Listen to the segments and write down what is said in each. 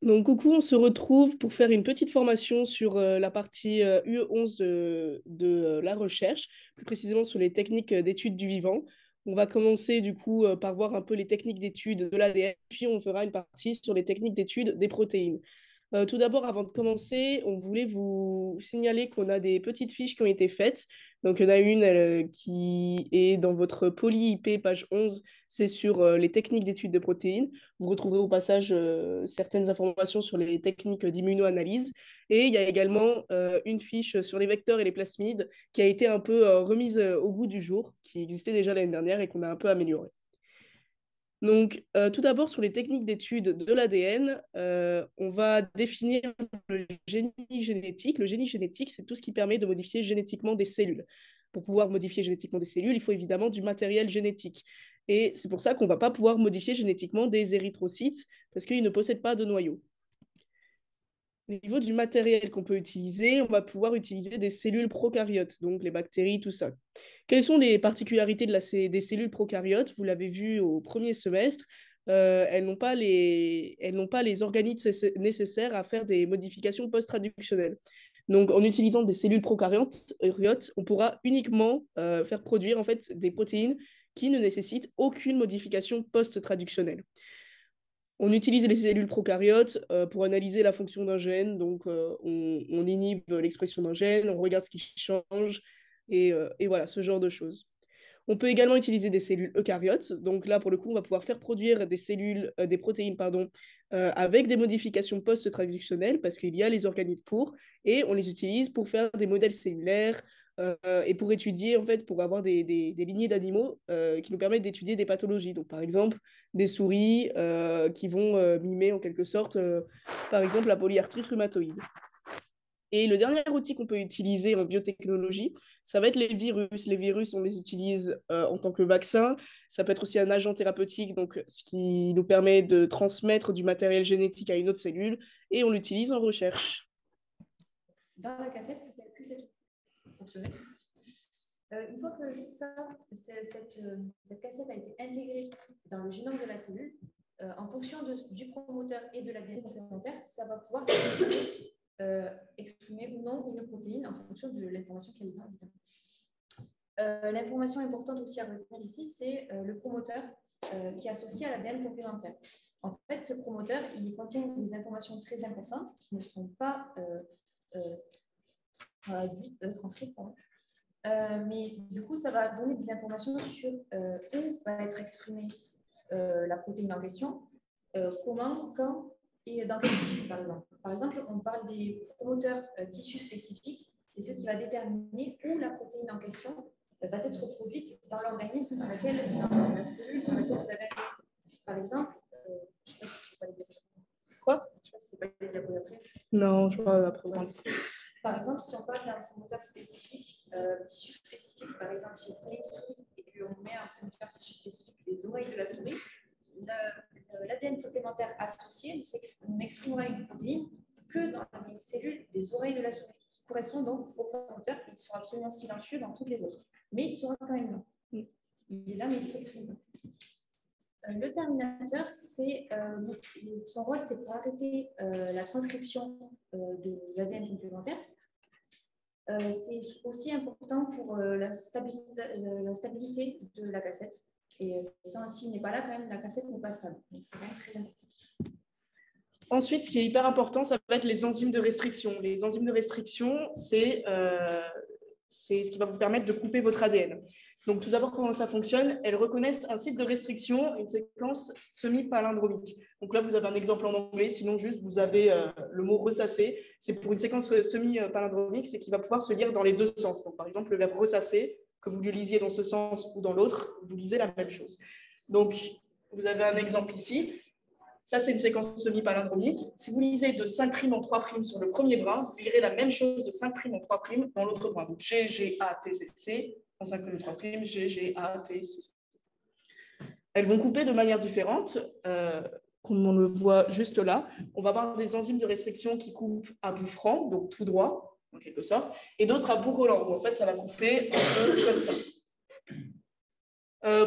Donc, coucou, on se retrouve pour faire une petite formation sur la partie UE11 de la recherche, plus précisément sur les techniques d'études du vivant. On va commencer du coup par voir un peu les techniques d'études de l'ADN, puis on fera une partie sur les techniques d'études des protéines. Tout d'abord, avant de commencer, on voulait vous signaler qu'on a des petites fiches qui ont été faites. Donc, il y en a une qui est dans votre poly IP, page 11, c'est sur les techniques d'études de protéines. Vous retrouverez au passage certaines informations sur les techniques d'immunoanalyse. Et il y a également une fiche sur les vecteurs et les plasmides qui a été un peu remise au goût du jour, qui existait déjà l'année dernière et qu'on a un peu améliorée. Donc, tout d'abord, sur les techniques d'étude de l'ADN, on va définir le génie génétique. Le génie génétique, c'est tout ce qui permet de modifier génétiquement des cellules. Pour pouvoir modifier génétiquement des cellules, il faut évidemment du matériel génétique. Et c'est pour ça qu'on ne va pas pouvoir modifier génétiquement des érythrocytes, parce qu'ils ne possèdent pas de noyau. Au niveau du matériel qu'on peut utiliser, on va pouvoir utiliser des cellules prokaryotes, donc les bactéries, tout ça. Quelles sont les particularités des cellules prokaryotes? Vous l'avez vu au premier semestre, elles n'ont pas les organites nécessaires à faire des modifications post-traductionnelles. Donc, en utilisant des cellules prokaryotes, on pourra uniquement faire produire en fait des protéines qui ne nécessitent aucune modification post-traductionnelle. On utilise les cellules prokaryotes pour analyser la fonction d'un gène. Donc, on inhibe l'expression d'un gène, on regarde ce qui change, et voilà, ce genre de choses. On peut également utiliser des cellules eucaryotes. Donc là, pour le coup, on va pouvoir faire produire des protéines, pardon, avec des modifications post-traductionnelles parce qu'il y a les organites pour, et on les utilise pour faire des modèles cellulaires et pour étudier, en fait, pour avoir des lignées d'animaux qui nous permettent d'étudier des pathologies. Donc, par exemple, des souris qui vont mimer en quelque sorte, par exemple, la polyarthrite rhumatoïde. Et le dernier outil qu'on peut utiliser en biotechnologie, ça va être les virus. Les virus, on les utilise en tant que vaccin. Ça peut être aussi un agent thérapeutique, donc ce qui nous permet de transmettre du matériel génétique à une autre cellule, et on l'utilise en recherche. Dans la cassette pour qu'elle puisse être fonctionnelle. Une fois que cette cassette a été intégrée dans le génome de la cellule, en fonction du promoteur et de l'ADN complémentaire, ça va pouvoir exprimer ou non une protéine en fonction de l'information qu'elle a dedans. L'information importante aussi à retenir ici, c'est le promoteur qui est associé à l'ADN complémentaire. En fait, ce promoteur, il contient des informations très importantes qui ne sont pas transcrites. Mais du coup, ça va donner des informations sur où va être exprimée la protéine en question, comment, quand et dans quel tissu, par exemple. Par exemple, on parle des promoteurs tissus spécifiques. C'est ce qui va déterminer où la protéine en question va être produite dans l'organisme dans la cellule dans laquelle vous avez injecté. Par exemple, je ne sais pas si c'est pas les diapos. Quoi? Je ne sais pas si c'est pas les diapos d'après. Non, je crois après. Par exemple, si on parle d'un promoteur spécifique, tissu spécifique, par exemple, si on prend une souris et qu'on met un promoteur tissu spécifique des oreilles de la souris, l'ADN complémentaire associé n'exprimera une protéine que dans les cellules des oreilles de la souris, qui correspond donc au promoteur. Il sera absolument silencieux dans toutes les autres, mais il sera quand même là. Il est là, mais il ne s'exprime pas. Le terminateur, son rôle, c'est pour arrêter la transcription de l'ADN complémentaire. C'est aussi important pour la stabilité de la cassette. Et s'il n'est pas là, quand même, la cassette n'est pas stable. Donc, c'est vraiment très important. Ensuite, ce qui est hyper important, ça va être les enzymes de restriction. Les enzymes de restriction, c'est ce qui va vous permettre de couper votre ADN. Donc, tout d'abord, comment ça fonctionne? Elles reconnaissent un site de restriction, une séquence semi-palindromique. Donc là, vous avez un exemple en anglais, sinon juste, vous avez le mot ressasser. C'est pour une séquence semi-palindromique, c'est qui va pouvoir se lire dans les deux sens. Donc, par exemple, le verbe ressasser, que vous le lisiez dans ce sens ou dans l'autre, vous lisez la même chose. Donc, vous avez un exemple ici. Ça, c'est une séquence semi-palindromique. Si vous lisez de 5' en 3' sur le premier brin, vous lirez la même chose de 5' en 3' dans l'autre brin. Donc, G, G, A, T, C, C, en 5' en 3', G, G, A, T, C, C. Elles vont couper de manière différente, comme on le voit juste là. On va avoir des enzymes de restriction qui coupent à bout franc, donc tout droit, en quelque sorte, et d'autres à bout collant, où en fait, ça va couper un peu comme ça.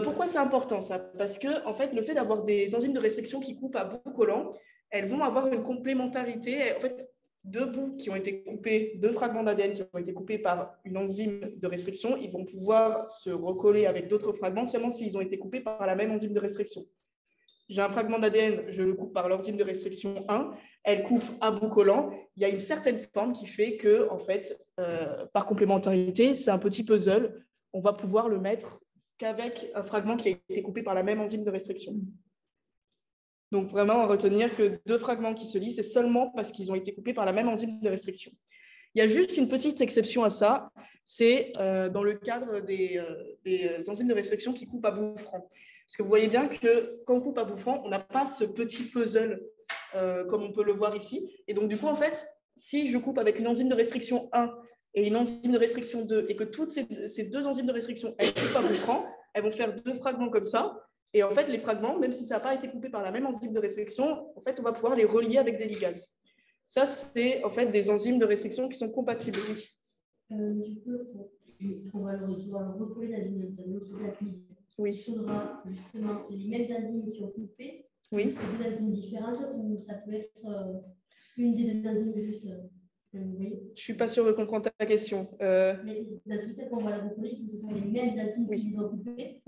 Pourquoi c'est important ça? Parce que en fait, le fait d'avoir des enzymes de restriction qui coupent à bout collant, elles vont avoir une complémentarité. En fait, deux bouts qui ont été coupés, deux fragments d'ADN qui ont été coupés par une enzyme de restriction, ils vont pouvoir se recoller avec d'autres fragments seulement s'ils ont été coupés par la même enzyme de restriction. J'ai un fragment d'ADN, je le coupe par l'enzyme de restriction 1, elle coupe à bout collant. Il y a une certaine forme qui fait que, en fait, par complémentarité, c'est un petit puzzle. On va pouvoir le mettre qu'avec un fragment qui a été coupé par la même enzyme de restriction. Donc, vraiment, à retenir que deux fragments qui se lient, c'est seulement parce qu'ils ont été coupés par la même enzyme de restriction. Il y a juste une petite exception à ça, c'est dans le cadre des enzymes de restriction qui coupent à bout franc. Parce que vous voyez bien que quand on coupe à bout franc, on n'a pas ce petit puzzle comme on peut le voir ici. Et donc, du coup, en fait, si je coupe avec une enzyme de restriction 1 et une enzyme de restriction 2, et que toutes ces deux enzymes de restriction, elles coupent à bout franc, elles vont faire deux fragments comme ça. Et en fait, les fragments, même si ça n'a pas été coupé par la même enzyme de restriction, en fait, on va pouvoir les relier avec des ligases. Ça, c'est en fait des enzymes de restriction qui sont compatibles. Du coup, on va le recoller dans une autre plasmide. Oui. Il faudra justement les mêmes enzymes qui ont coupé. Oui. C'est deux enzymes différentes ou ça peut être une des deux enzymes juste. Oui. Je ne suis pas sûre de comprendre ta question. Mais dans tous les cas, quand on va les recoller, il faut que ce soit les mêmes enzymes qui les ont coupées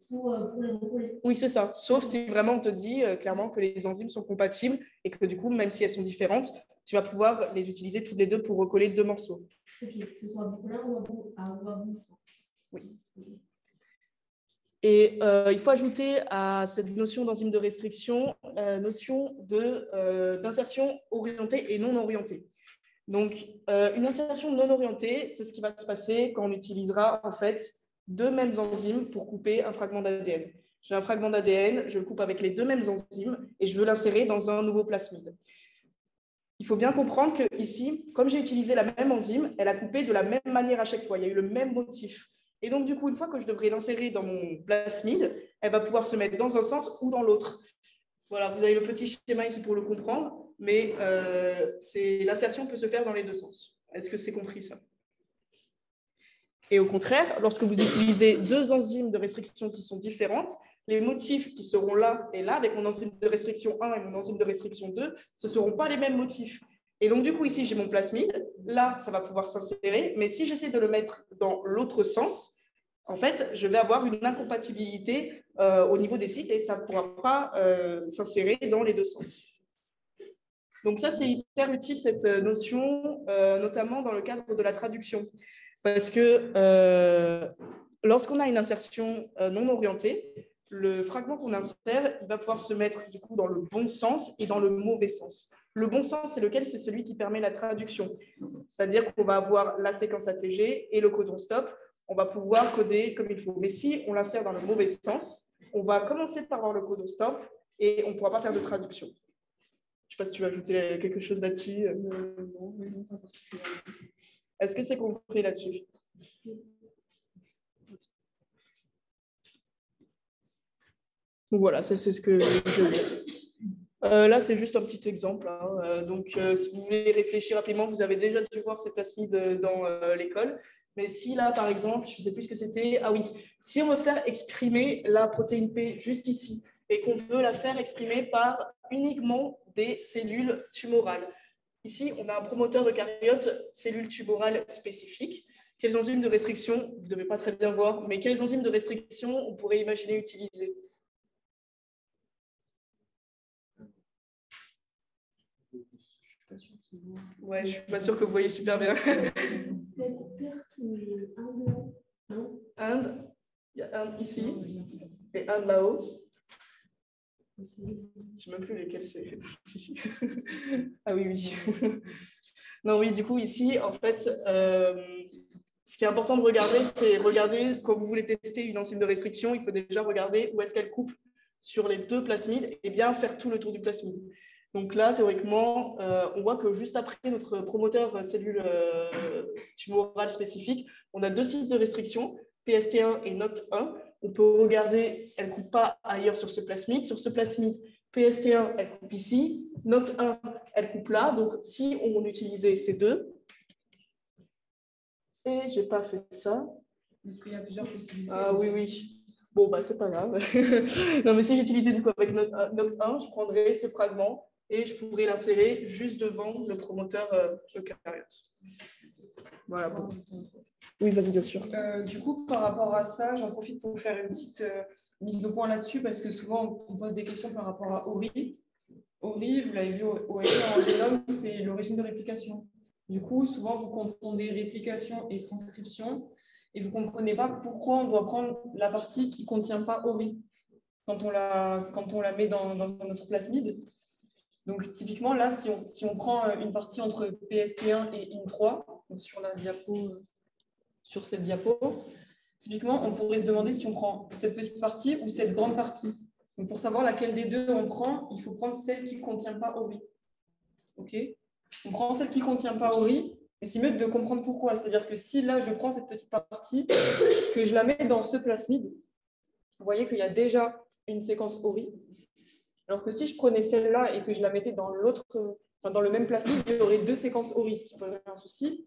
pour les recoller. Oui, c'est ça. Sauf si vraiment on te dit clairement que les enzymes sont compatibles et que du coup, même si elles sont différentes, tu vas pouvoir les utiliser toutes les deux pour recoller deux morceaux. Ok, que ce soit à bout collant ou à bout. Oui. Et il faut ajouter à cette notion d'enzyme de restriction la notion d'insertion orientée et non orientée. Donc, une insertion non orientée, c'est ce qui va se passer quand on utilisera en fait deux mêmes enzymes pour couper un fragment d'ADN. J'ai un fragment d'ADN, je le coupe avec les deux mêmes enzymes et je veux l'insérer dans un nouveau plasmide. Il faut bien comprendre que ici, comme j'ai utilisé la même enzyme, elle a coupé de la même manière à chaque fois. Il y a eu le même motif. Et donc, du coup, une fois que je devrais l'insérer dans mon plasmide, elle va pouvoir se mettre dans un sens ou dans l'autre. Voilà, vous avez le petit schéma ici pour le comprendre, mais l'insertion peut se faire dans les deux sens. Est-ce que c'est compris ça? Et au contraire, lorsque vous utilisez deux enzymes de restriction qui sont différentes, les motifs qui seront là et là, avec mon enzyme de restriction 1 et mon enzyme de restriction 2, ce ne seront pas les mêmes motifs. Et donc, du coup, ici, j'ai mon plasmide. Là, ça va pouvoir s'insérer. Mais si j'essaie de le mettre dans l'autre sens, en fait, je vais avoir une incompatibilité au niveau des sites et ça ne pourra pas s'insérer dans les deux sens. Donc ça, c'est hyper utile, cette notion, notamment dans le cadre de la traduction. Parce que lorsqu'on a une insertion non orientée, le fragment qu'on insère, il va pouvoir se mettre du coup dans le bon sens et dans le mauvais sens. Le bon sens, c'est lequel? C'est celui qui permet la traduction. C'est-à-dire qu'on va avoir la séquence ATG et le codon stop. On va pouvoir coder comme il faut. Mais si on l'insère dans le mauvais sens, on va commencer par avoir le codon stop et on ne pourra pas faire de traduction. Je ne sais pas si tu veux ajouter quelque chose là-dessus. Non, pas particulièrement. Est-ce que c'est compris là-dessus? Donc voilà, c'est ce que je veux dire. Là, c'est juste un petit exemple. Hein. Donc, si vous voulez réfléchir rapidement, vous avez déjà dû voir ces plasmides dans l'école. Mais si là, par exemple, je ne sais plus ce que c'était. Ah oui, si on veut faire exprimer la protéine P juste ici et qu'on veut la faire exprimer par uniquement des cellules tumorales. Ici, on a un promoteur eucaryote, cellules tumorales spécifiques. Quelles enzymes de restriction? Vous ne devez pas très bien voir, mais quelles enzymes de restriction on pourrait imaginer utiliser? Ouais, je ne suis pas sûre que vous voyez super bien. Inde, il y a Inde ici et Inde là-haut. Je ne sais même plus lesquels c'est. Ah oui, oui. Non, oui, du coup, ici, en fait, ce qui est important de regarder, c'est regarder, quand vous voulez tester une enzyme de restriction, il faut déjà regarder où est-ce qu'elle coupe sur les deux plasmides et bien faire tout le tour du plasmide. Donc là, théoriquement, on voit que juste après notre promoteur cellule tumorale spécifique, on a deux sites de restriction, PST1 et NOCT1. On peut regarder, elle ne coupe pas ailleurs sur ce plasmide. Sur ce plasmide, PST1, elle coupe ici. NOCT1, elle coupe là. Donc, si on utilisait ces deux, et je n'ai pas fait ça. Est-ce qu'il y a plusieurs possibilités? Ah oui, oui. Bon, bah, c'est pas grave. Non, mais si j'utilisais du coup avec NOCT1, je prendrais ce fragment et je pourrais l'insérer juste devant le promoteur eucaryote. Voilà. Bon. Oui, vas-y, bien sûr. Du coup, par rapport à ça, j'en profite pour faire une petite mise au point là-dessus, parce que souvent, on pose des questions par rapport à ORI. ORI, vous l'avez vu en génome, c'est le régime de réplication. Du coup, souvent, vous confondez réplication et transcription, et vous ne comprenez pas pourquoi on doit prendre la partie qui ne contient pas ORI quand on la met dans notre plasmide. Donc, typiquement, là, si on prend une partie entre PST1 et IN3, donc sur la diapo, sur cette diapo, typiquement, on pourrait se demander si on prend cette petite partie ou cette grande partie. Donc, pour savoir laquelle des deux on prend, il faut prendre celle qui ne contient pas ORI. OK ? On prend celle qui ne contient pas ORI, et c'est mieux de comprendre pourquoi. C'est-à-dire que si là, je prends cette petite partie, que je la mets dans ce plasmide, vous voyez qu'il y a déjà une séquence ORI. Alors que si je prenais celle-là et que je la mettais dans dans le même plasmide, il y aurait deux séquences ORI, ce qui poserait un souci.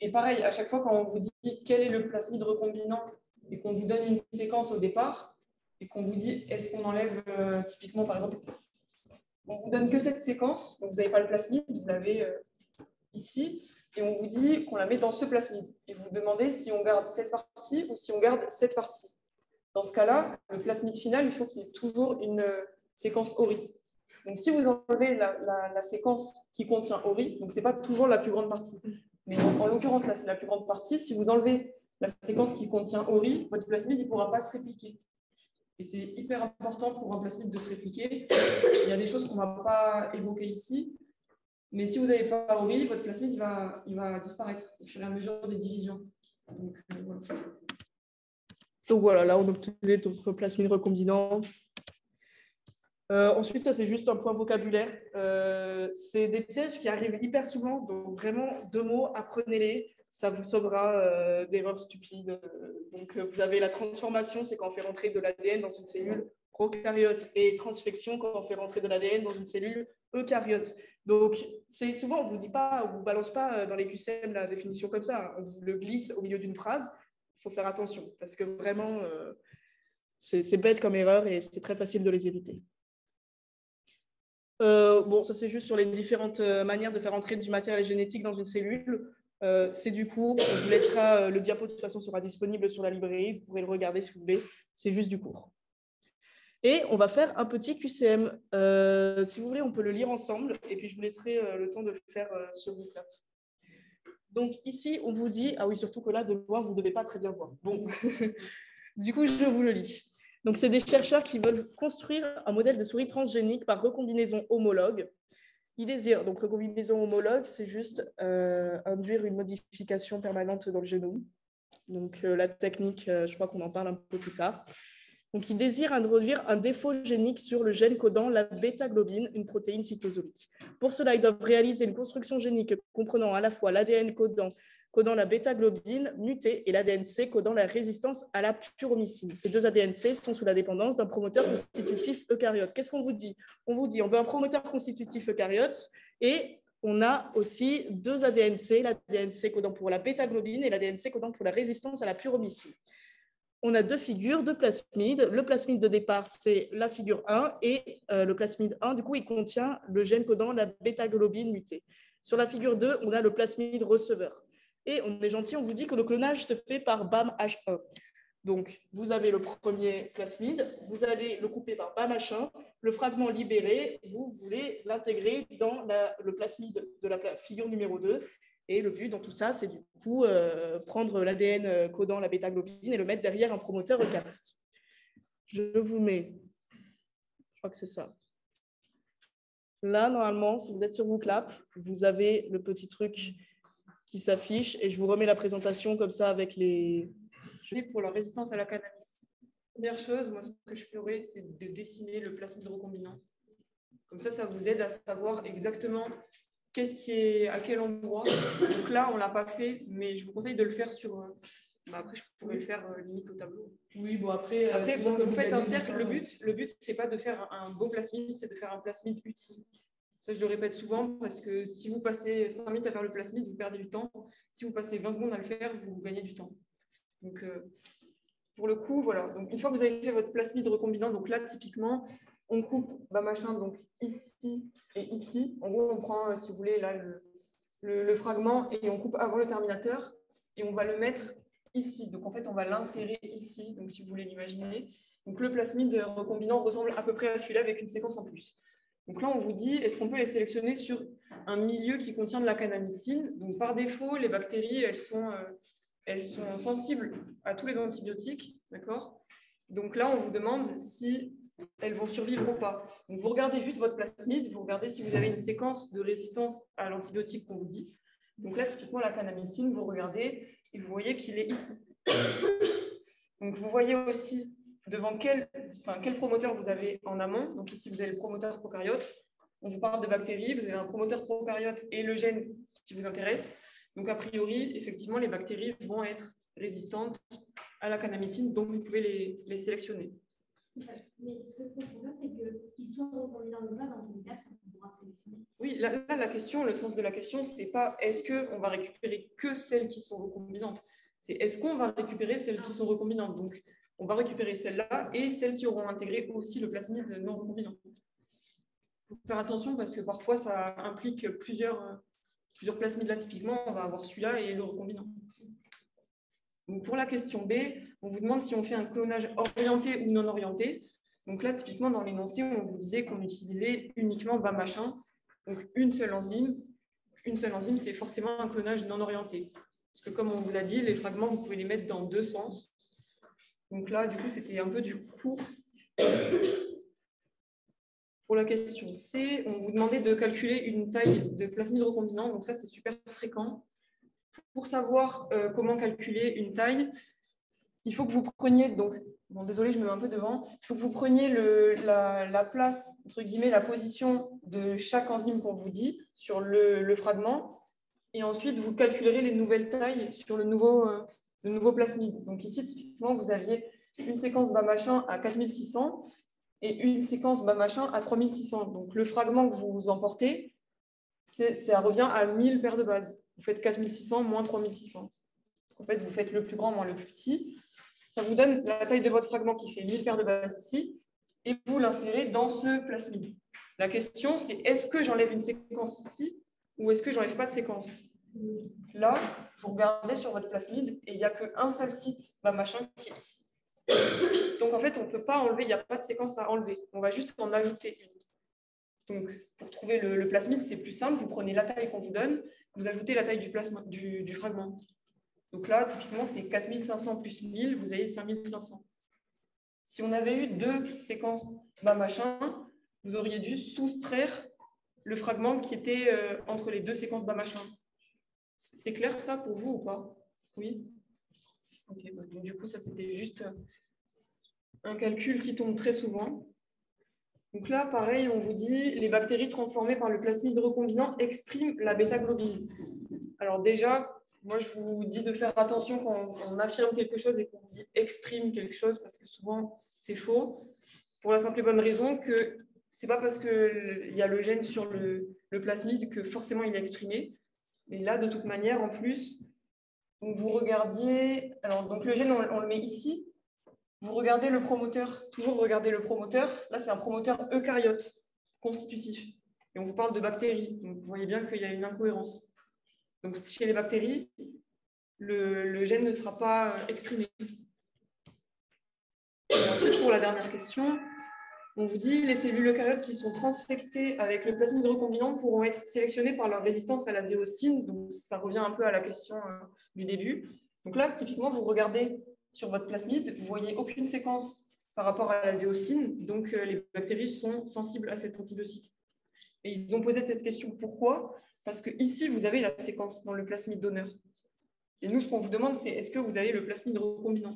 Et pareil, à chaque fois, quand on vous dit quel est le plasmide recombinant et qu'on vous donne une séquence au départ, et qu'on vous dit est-ce qu'on enlève typiquement, par exemple, on ne vous donne que cette séquence, donc vous n'avez pas le plasmide, vous l'avez ici, et on vous dit qu'on la met dans ce plasmide. Et vous vous demandez si on garde cette partie ou si on garde cette partie. Dans ce cas-là, le plasmide final, il faut qu'il y ait toujours une séquence ORI. Donc, si vous enlevez la séquence qui contient ORI, donc ce n'est pas toujours la plus grande partie. Mais en l'occurrence, là, c'est la plus grande partie. Si vous enlevez la séquence qui contient ORI, votre plasmide ne pourra pas se répliquer. Et c'est hyper important pour un plasmide de se répliquer. Il y a des choses qu'on ne va pas évoquer ici. Mais si vous n'avez pas ORI, votre plasmide il va disparaître au fur et à mesure des divisions. Donc voilà, là, on obtenait notre plasmide recombinant. Ensuite, ça, c'est juste un point vocabulaire. C'est des pièges qui arrivent hyper souvent. Donc, vraiment, 2 mots, apprenez-les. Ça vous sauvera d'erreurs stupides. Donc, vous avez la transformation, c'est quand on fait rentrer de l'ADN dans une cellule prokaryote. Et transfection, quand on fait rentrer de l'ADN dans une cellule eucaryote. Donc, c'est souvent, on ne vous dit pas, on ne vous balance pas dans les QCM la définition comme ça. On vous le glisse au milieu d'une phrase. Il faut faire attention parce que vraiment, c'est bête comme erreur et c'est très facile de les éviter. Bon, ça c'est juste sur les différentes manières de faire entrer du matériel génétique dans une cellule. C'est du cours. On vous laissera le diapo, de toute façon, sera disponible sur la librairie. Vous pourrez le regarder si vous voulez. C'est juste du cours. Et on va faire un petit QCM. Si vous voulez, on peut le lire ensemble. Et puis, je vous laisserai le temps de le faire sur Google. Donc, ici, on vous dit... Ah oui, surtout que là, de loin, vous ne devez pas très bien voir. Bon, du coup, je vous le lis. Donc, c'est des chercheurs qui veulent construire un modèle de souris transgénique par recombinaison homologue. Ils désirent, donc recombinaison homologue, c'est juste induire une modification permanente dans le génome. Donc, la technique, je crois qu'on en parle un peu plus tard. Donc, ils désirent introduire un défaut génique sur le gène codant la bêta-globine, une protéine cytosolique. Pour cela, ils doivent réaliser une construction génique comprenant à la fois l'ADN codant la bêta-globine mutée et l'ADN-C codant la résistance à la puromycine. Ces 2 ADN-C sont sous la dépendance d'un promoteur constitutif eucaryote. Qu'est-ce qu'on vous dit ? On vous dit on veut un promoteur constitutif eucaryote et on a aussi 2 ADN-C, l'ADN-C codant pour la bêta-globine et l'ADN-C codant pour la résistance à la puromycine. On a 2 figures, 2 plasmides. Le plasmide de départ, c'est la figure 1 et le plasmide 1, du coup, il contient le gène codant la bêta-globine mutée. Sur la figure 2, on a le plasmide receveur. Et on est gentil, on vous dit que le clonage se fait par BAM-H1. Donc, vous avez le premier plasmide, vous allez le couper par BAM-H1, le fragment libéré, vous voulez l'intégrer dans le plasmide de la figure numéro 2. Et le but dans tout ça, c'est du coup prendre l'ADN codant la bêta-globine et le mettre derrière un promoteur eucaryote. Je vous mets, je crois que c'est ça. Là, normalement, si vous êtes sur Booklab, vous avez le petit truc qui s'affiche et je vous remets la présentation comme ça avec les... Pour la résistance à la cannabis. Première chose, moi, ce que je ferais, c'est de dessiner le plasmide recombinant. Comme ça vous aide à savoir exactement qu'est-ce qui est à quel endroit. Donc là, on ne l'a pas fait, mais je vous conseille de le faire sur... après, je pourrais le faire limite au tableau. Oui, bon, après vous faites un cercle. Le but ce n'est pas de faire un beau plasmide, c'est de faire un plasmide utile. Ça, je le répète souvent parce que si vous passez 5 minutes à faire le plasmide, vous perdez du temps. Si vous passez 20 secondes à le faire, vous gagnez du temps. Donc, pour le coup, voilà. Donc, une fois que vous avez fait votre plasmide recombinant, donc là, typiquement, On coupe machin, donc ici et ici. En gros, on prend, si vous voulez, là, le fragment et on coupe avant le terminateur et on va le mettre ici. Donc, en fait, on va l'insérer ici, donc si vous voulez l'imaginer. Donc, le plasmide recombinant ressemble à peu près à celui-là avec une séquence en plus. Donc là, on vous dit, est-ce qu'on peut les sélectionner sur un milieu qui contient de la kanamycine? Donc, par défaut, les bactéries, elles sont sensibles à tous les antibiotiques, d'accord? Donc là, on vous demande si elles vont survivre ou pas. Donc, vous regardez juste votre plasmide, vous regardez si vous avez une séquence de résistance à l'antibiotique qu'on vous dit. Donc là, typiquement, la kanamycine, vous regardez et vous voyez qu'il est ici. Donc, vous voyez aussi devant quel promoteur vous avez en amont. Donc ici, vous avez le promoteur prokaryote. On vous parle de bactéries, vous avez un promoteur prokaryote et le gène qui vous intéresse. Donc, a priori, effectivement, les bactéries vont être résistantes à la kanamycine, donc vous pouvez les sélectionner. Mais ce que je comprends, c'est qu'ils sont recombinants ou pas, dans tous les cas, ça pourra sélectionner. Oui, là, la question, le sens de la question, c'est pas est-ce qu'on va récupérer que celles qui sont recombinantes, c'est est-ce qu'on va récupérer celles qui sont recombinantes. Donc, on va récupérer celles-là et celles qui auront intégré aussi le plasmide non recombinant. Il faut faire attention parce que parfois, ça implique plusieurs plasmides. Là, typiquement, on va avoir celui-là et le recombinant. Donc, pour la question B, on vous demande si on fait un clonage orienté ou non orienté. Donc là, typiquement, dans l'énoncé, on vous disait qu'on utilisait uniquement machin, donc une seule enzyme. Une seule enzyme, c'est forcément un clonage non orienté. Parce que comme on vous a dit, les fragments, vous pouvez les mettre dans deux sens. Donc là, du coup, c'était un peu du cours. Pour la question C, on vous demandait de calculer une taille de plasmide recombinant. Donc ça, c'est super fréquent. Pour savoir comment calculer une taille, il faut que vous preniez, donc, bon, désolé, je me mets un peu devant, il faut que vous preniez la place, entre guillemets, la position de chaque enzyme qu'on vous dit sur le fragment, et ensuite vous calculerez les nouvelles tailles sur le nouveau plasmide. Donc ici, typiquement, vous aviez une séquence machin à 4600 et une séquence machin à 3600. Donc le fragment que vous emportez, ça revient à 1000 paires de bases. Vous faites 4600 moins 3600. En fait, vous faites le plus grand moins le plus petit. Ça vous donne la taille de votre fragment qui fait 1000 paires de bases ici, et vous l'insérez dans ce plasmide. La question, c'est est-ce que j'enlève une séquence ici ou est-ce que j'enlève pas de séquence? Là, vous regardez sur votre plasmide et il n'y a qu'un seul site machin qui est ici. Donc en fait, on ne peut pas enlever, il n'y a pas de séquence à enlever. On va juste en ajouter une. Donc pour trouver le plasmide, c'est plus simple. Vous prenez la taille qu'on vous donne, vous ajoutez la taille du fragment. Donc là, typiquement, c'est 4500 plus 1000, vous avez 5500. Si on avait eu deux séquences machin, vous auriez dû soustraire le fragment qui était entre les deux séquences machin. C'est clair ça pour vous ou pas? Oui? Ok, donc du coup, ça c'était juste un calcul qui tombe très souvent. Donc là, pareil, on vous dit les bactéries transformées par le plasmide recombinant expriment la bêta-globine. Alors déjà, moi je vous dis de faire attention quand on affirme quelque chose et qu'on vous dit exprime quelque chose, parce que souvent c'est faux, pour la simple et bonne raison que c'est pas parce qu'il y a le gène sur le plasmide que forcément il est exprimé. Mais là, de toute manière, en plus, donc vous regardiez, alors donc le gène, on le met ici. Vous regardez le promoteur, toujours regarder le promoteur. Là, c'est un promoteur eucaryote constitutif. Et on vous parle de bactéries. Donc, vous voyez bien qu'il y a une incohérence. Donc, chez les bactéries, le gène ne sera pas exprimé. Et ensuite, pour la dernière question, on vous dit les cellules eucaryotes qui sont transfectées avec le plasmide recombinant pourront être sélectionnées par leur résistance à la zéosine. Donc, ça revient un peu à la question du début. Donc là, typiquement, vous regardez sur votre plasmide, vous ne voyez aucune séquence par rapport à la zéosine, donc les bactéries sont sensibles à cet antibiotique. Et ils ont posé cette question, pourquoi? Parce que ici, vous avez la séquence dans le plasmide donneur. Et nous, ce qu'on vous demande, c'est est-ce que vous avez le plasmide recombinant?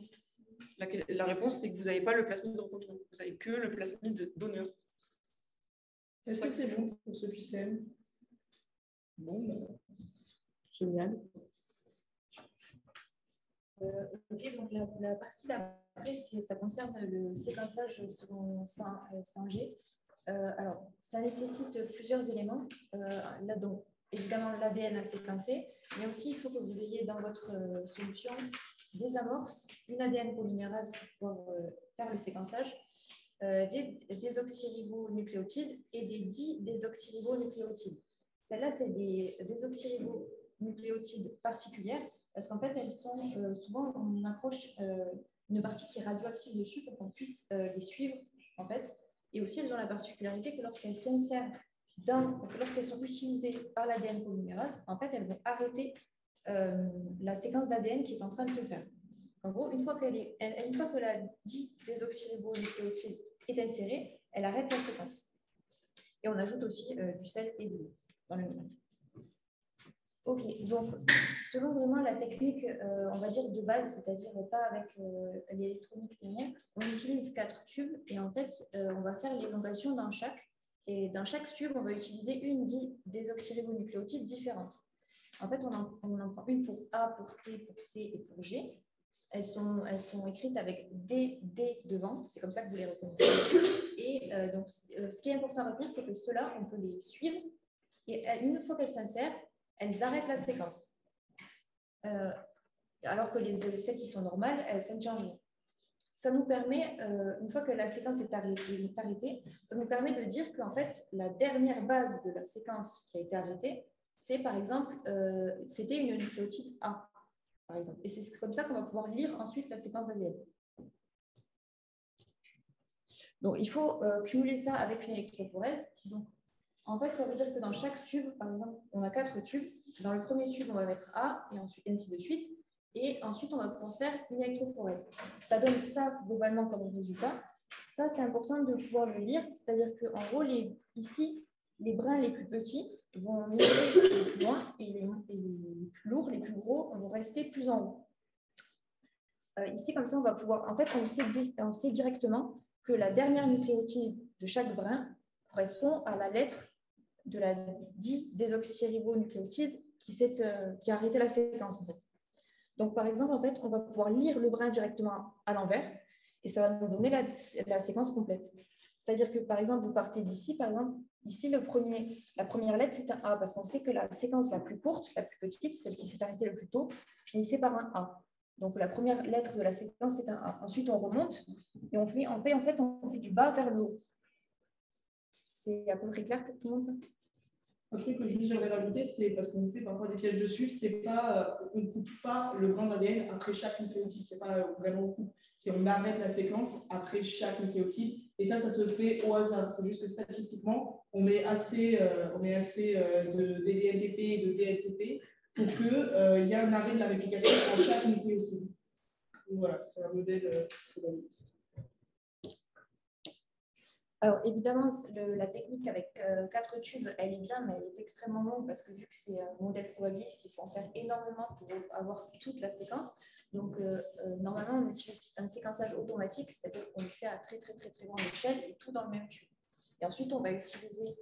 La réponse, c'est que vous n'avez pas le plasmide recombinant, vous n'avez que le plasmide donneur. Est-ce que c'est bon pour ceux qui s'aiment? Bon, génial. Ok, donc la partie d'après, ça concerne le séquençage selon Sanger. Alors, ça nécessite plusieurs éléments. Là, donc, évidemment, l'ADN à séquencer, mais aussi, il faut que vous ayez dans votre solution des amorces, une ADN polymérase pour pouvoir faire le séquençage, des désoxyribonucléotides et des di-désoxyribonucléotides. Celles-là, c'est des désoxyribonucléotides particulières parce qu'en fait, elles sont souvent, on accroche une partie qui est radioactive dessus pour qu'on puisse les suivre, en fait. Et aussi, elles ont la particularité que lorsqu'elles s'insèrent lorsqu'elles sont utilisées par l'ADN polymérase, en fait, elles vont arrêter la séquence d'ADN qui est en train de se faire. En gros, une fois que la di-désoxyribonucléotide est insérée, elle arrête la séquence. Et on ajoute aussi du sel et de l'eau dans le mélange. Ok, donc selon vraiment la technique, on va dire de base, c'est-à-dire pas avec l'électronique ni rien, on utilise 4 tubes et en fait, on va faire l'élongation dans chaque. Et dans chaque tube, on va utiliser une désoxyribonucléotide différente. En fait, on en prend une pour A, pour T, pour C et pour G. Elles sont écrites avec D devant, c'est comme ça que vous les reconnaissez. Et donc, ce qui est important à retenir, c'est que ceux-là, on peut les suivre. Et une fois qu'elles s'insèrent, elles arrêtent la séquence. Alors que celles qui sont normales, ça ne change rien. Ça nous permet, une fois que la séquence est arrêtée, ça nous permet de dire qu'en fait, la dernière base de la séquence qui a été arrêtée, c'est par exemple, c'était une nucléotide A, par exemple. Et c'est comme ça qu'on va pouvoir lire ensuite la séquence d'ADN. Donc, il faut cumuler ça avec une électrophorèse. Donc, en fait, ça veut dire que dans chaque tube, par exemple, on a 4 tubes. Dans le premier tube, on va mettre A, et ensuite, ainsi de suite. Et ensuite, on va pouvoir faire une électrophorèse. Ça donne ça globalement comme résultat. Ça, c'est important de pouvoir le lire. C'est-à-dire qu'en gros, ici, les brins les plus petits vont migrer plus loin et les plus lourds, les plus gros, vont rester plus en haut. Ici, comme ça, on va pouvoir... En fait, on sait directement que la dernière nucléotide de chaque brin correspond à la lettre de la di-désoxyribonucléotide qui a arrêté la séquence, en fait. Donc, par exemple, en fait, on va pouvoir lire le brin directement à l'envers et ça va nous donner la séquence complète. C'est-à-dire que, par exemple, vous partez d'ici, par exemple, ici, la première lettre, c'est un A, parce qu'on sait que la séquence la plus courte, la plus petite, celle qui s'est arrêtée le plus tôt, finissait par un A. Donc, la première lettre de la séquence, c'est un A. Ensuite, on remonte et on fait du bas vers le haut. C'est à peu près clair pour tout le monde, ça? Un truc que j'aimerais rajouter, c'est parce qu'on fait parfois des pièges dessus, c'est pas, on ne coupe pas le brin d'ADN après chaque nucléotide, c'est pas vraiment on coupe, c'est on arrête la séquence après chaque nucléotide, et ça se fait au hasard. C'est juste que statistiquement, on met assez de DNTP et de DLTP pour qu'il y ait un arrêt de la réplication pour chaque nucléotide. Donc voilà, c'est un modèle de la liste. Alors, évidemment, la technique avec 4 tubes, elle est bien, mais elle est extrêmement longue parce que vu que c'est un modèle probabiliste, il faut en faire énormément pour avoir toute la séquence. Donc, normalement, on utilise un séquençage automatique, c'est-à-dire qu'on le fait à très, très, très, très grande échelle et tout dans le même tube. Et ensuite, on va utiliser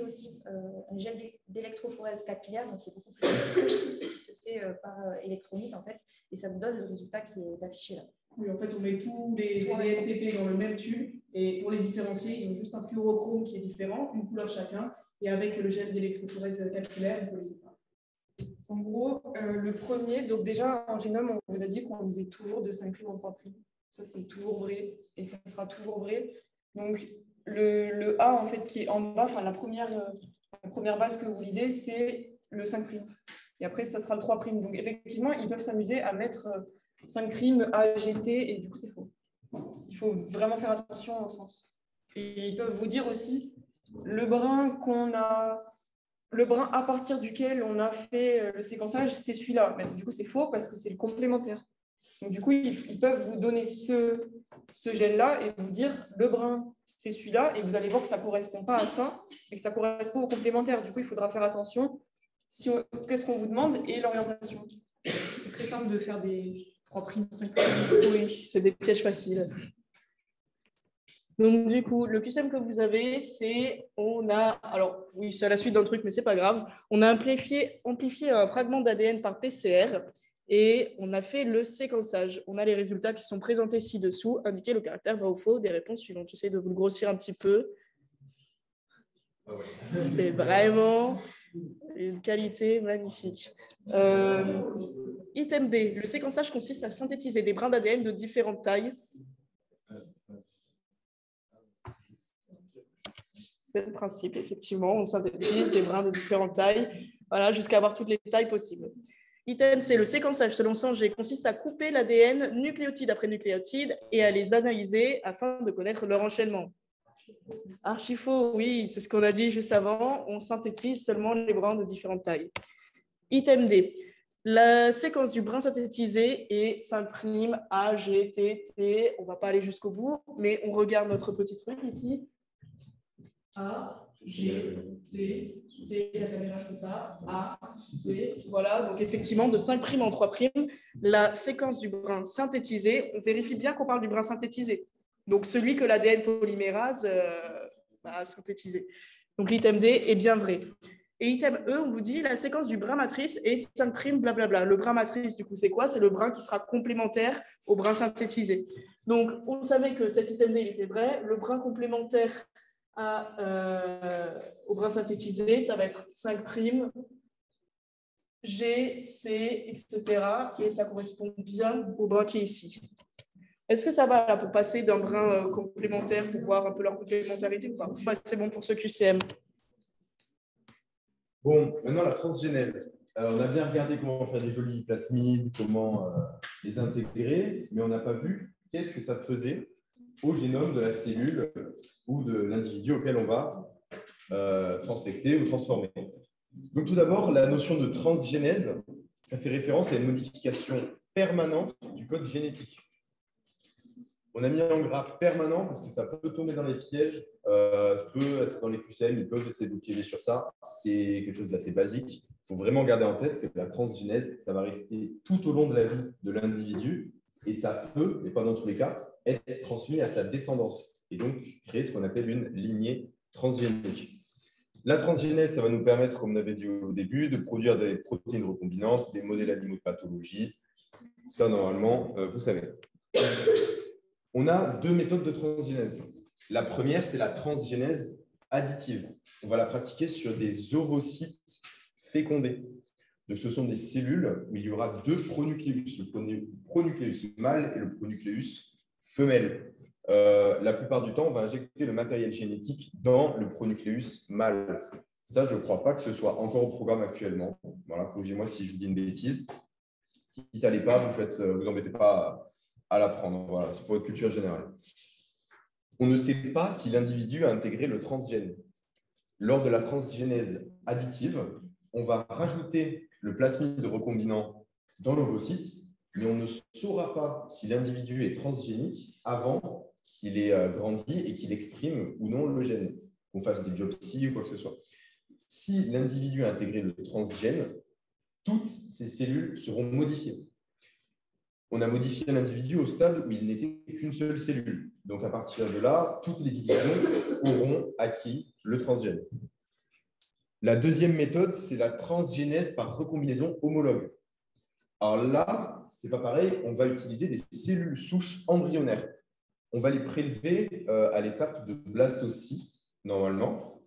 aussi un gel d'électrophorèse capillaire, donc qui est beaucoup plus précis, qui se fait par électronique, en fait, et ça vous donne le résultat qui est affiché là. Oui, en fait, on met tous les DNTP dans le même tube et pour les différencier, ils ont juste un fluorochrome qui est différent, une couleur chacun, et avec le gel d'électrophorèse capillaire, on peut les séparer. En gros, le premier, donc déjà en génome, on vous a dit qu'on lisait toujours de 5' en 3'. Ça, c'est toujours vrai et ça sera toujours vrai. Donc, le A, en fait, qui est en bas, enfin la première base que vous lisez, c'est le 5'. Et après, ça sera le 3'. Donc, effectivement, ils peuvent s'amuser à mettre 5' AGT et du coup, c'est faux. Il faut vraiment faire attention au sens. Et ils peuvent vous dire aussi le brin à partir duquel on a fait le séquençage, c'est celui-là. Mais du coup, c'est faux parce que c'est le complémentaire. Donc, du coup, ils peuvent vous donner ce gel-là et vous dire le brin, c'est celui-là. Et vous allez voir que ça ne correspond pas à ça, mais que ça correspond au complémentaire. Du coup, il faudra faire attention. Qu'est-ce qu'on vous demande et l'orientation. C'est très simple de faire des 3', 5'. Oui, c'est des pièges faciles. Donc, du coup, le QCM que vous avez, alors oui, c'est à la suite d'un truc, mais c'est pas grave. On a amplifié un fragment d'ADN par PCR et on a fait le séquençage. On a les résultats qui sont présentés ci-dessous, indiquer le caractère vrai ou faux des réponses suivantes. J'essaie de vous le grossir un petit peu. C'est vraiment une qualité magnifique. Item B, le séquençage consiste à synthétiser des brins d'ADN de différentes tailles c'est le principe, effectivement. On synthétise des brins de différentes tailles, voilà, jusqu'à avoir toutes les tailles possibles. Item C, le séquençage selon Sanger consiste à couper l'ADN nucléotide après nucléotide et à les analyser afin de connaître leur enchaînement. Archi faux, oui, c'est ce qu'on a dit juste avant. On synthétise seulement les brins de différentes tailles. Item D, la séquence du brin synthétisé est 5' A, G, T, T. On ne va pas aller jusqu'au bout, mais on regarde notre petit truc ici. A, G, T, T, la caméra ne peut pas, A, C. Voilà, donc effectivement, de 5' en 3', la séquence du brin synthétisé, on vérifie bien qu'on parle du brin synthétisé. Donc celui que l'ADN polymérase a synthétisé. Donc l'item D est bien vrai. Et item E, on vous dit la séquence du brin matrice est 5', blablabla. Le brin matrice, du coup, c'est quoi? C'est le brin qui sera complémentaire au brin synthétisé. Donc, on savait que cet item D, il était vrai. Le brin complémentaire au brin synthétisé, ça va être 5', G, C, etc. Et ça correspond bien au brin qui est ici. Est-ce que ça va là, pour passer d'un brin complémentaire pour voir un peu leur complémentarité ou pas? C'est bon pour ce QCM. Bon, maintenant la transgénèse. On a bien regardé comment faire des jolis plasmides, comment les intégrer, mais on n'a pas vu qu'est-ce que ça faisait au génome de la cellule ou de l'individu auquel on va transfecter ou transformer. Donc tout d'abord, la notion de transgénèse, ça fait référence à une modification permanente du code génétique. On a mis en gras permanent parce que ça peut tomber dans les pièges, peut être dans les QCM, ils peuvent essayer de piéger sur ça. C'est quelque chose d'assez basique. Il faut vraiment garder en tête que la transgénèse, ça va rester tout au long de la vie de l'individu et ça peut, mais pas dans tous les cas, être transmis à sa descendance et donc créer ce qu'on appelle une lignée transgénique. La transgénèse, ça va nous permettre, comme on avait dit au début, de produire des protéines recombinantes, des modèles animaux de pathologie. Ça, normalement, vous savez. On a deux méthodes de transgénèse. La première, c'est la transgénèse additive. On va la pratiquer sur des ovocytes fécondés. Donc, ce sont des cellules où il y aura deux pronucléus, le pronucléus mâle et le pronucléus femelle. La plupart du temps, on va injecter le matériel génétique dans le pronucléus mâle. Ça, je ne crois pas que ce soit encore au programme actuellement. Voilà, corrigez-moi si je vous dis une bêtise. Si ça ne l'est pas, vous embêtez pas à l'apprendre. Voilà, c'est pour votre culture générale. On ne sait pas si l'individu a intégré le transgène. Lors de la transgénèse additive, on va rajouter le plasmide recombinant dans l'ovocyte, mais on ne saura pas si l'individu est transgénique avant qu'il ait grandi et qu'il exprime ou non le gène, qu'on fasse des biopsies ou quoi que ce soit. Si l'individu a intégré le transgène, toutes ces cellules seront modifiées. On a modifié l'individu au stade où il n'était qu'une seule cellule. Donc, à partir de là, toutes les divisions auront acquis le transgène. La deuxième méthode, c'est la transgénèse par recombinaison homologue. Alors là, ce n'est pas pareil, on va utiliser des cellules souches embryonnaires. On va les prélever à l'étape de blastocyste, normalement.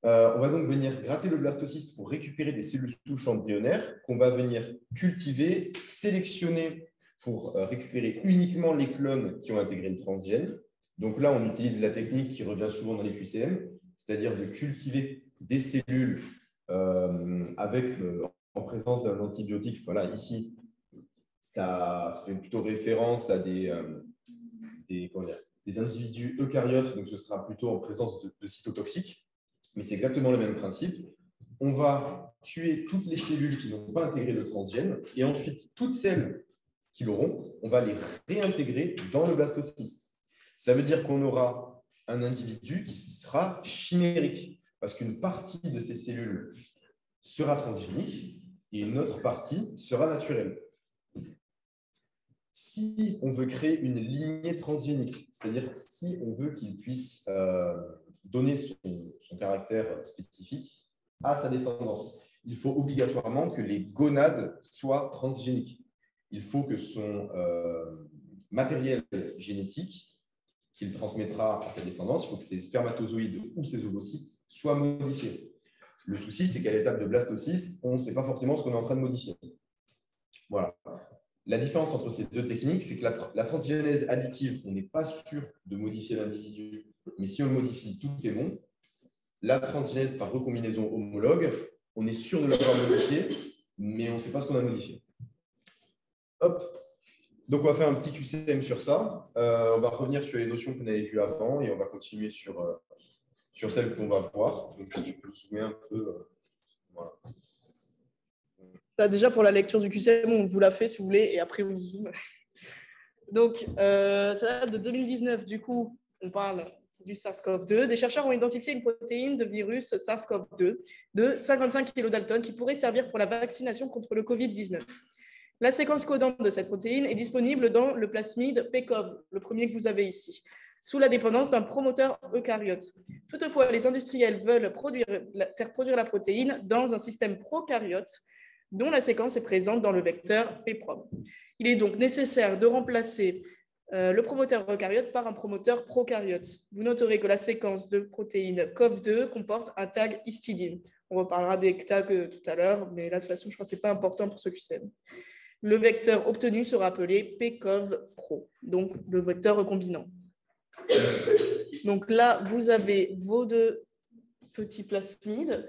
On va donc venir gratter le blastocyste pour récupérer des cellules souches embryonnaires qu'on va venir cultiver, sélectionner pour récupérer uniquement les clones qui ont intégré le transgène. Donc là, on utilise la technique qui revient souvent dans les QCM, c'est-à-dire de cultiver des cellules en présence d'un antibiotique. Voilà, ici, ça fait plutôt référence à des individus eucaryotes, donc ce sera plutôt en présence de cytotoxiques. Mais c'est exactement le même principe. On va tuer toutes les cellules qui n'ont pas intégré le transgène et ensuite, toutes celles qui l'auront, on va les réintégrer dans le blastocyste. Ça veut dire qu'on aura un individu qui sera chimérique parce qu'une partie de ces cellules sera transgénique et une autre partie sera naturelle. Si on veut créer une lignée transgénique, c'est-à-dire si on veut qu'il puisse donner son caractère spécifique à sa descendance, il faut obligatoirement que les gonades soient transgéniques. Il faut que son matériel génétique qu'il transmettra à sa descendance, il faut que ses spermatozoïdes ou ses ovocytes soient modifiés. Le souci, c'est qu'à l'étape de blastocyste, on ne sait pas forcément ce qu'on est en train de modifier. Voilà. La différence entre ces deux techniques, c'est que la transgénèse additive, on n'est pas sûr de modifier l'individu Mais si on le modifie, tout est bon. La transgénèse par recombinaison homologue, on est sûr de l'avoir modifié, mais on ne sait pas ce qu'on a modifié. Hop. Donc, on va faire un petit QCM sur ça. On va revenir sur les notions qu'on avait vues avant et on va continuer sur celles qu'on va voir. Donc, si tu peux zoomer un peu. Voilà. Bah, déjà, pour la lecture du QCM, on vous l'a fait si vous voulez, et après, on zoome. Donc, ça date de 2019. Du coup, on parle du SARS-CoV-2. Des chercheurs ont identifié une protéine de virus SARS-CoV-2 de 55 kilodalton qui pourrait servir pour la vaccination contre le Covid-19. La séquence codante de cette protéine est disponible dans le plasmide PCOV, le premier que vous avez ici, sous la dépendance d'un promoteur eucaryote. Toutefois, les industriels veulent faire produire la protéine dans un système prokaryote dont la séquence est présente dans le vecteur PPROM. Il est donc nécessaire de remplacer le promoteur eucaryote par un promoteur prokaryote. Vous noterez que la séquence de protéine COV2 comporte un tag histidine. On reparlera des tags tout à l'heure, mais là, de toute façon, je crois que ce n'est pas important pour ce QCM. Le vecteur obtenu sera appelé PCOV-Pro, donc le vecteur recombinant. Donc là, vous avez vos deux petits plasmides.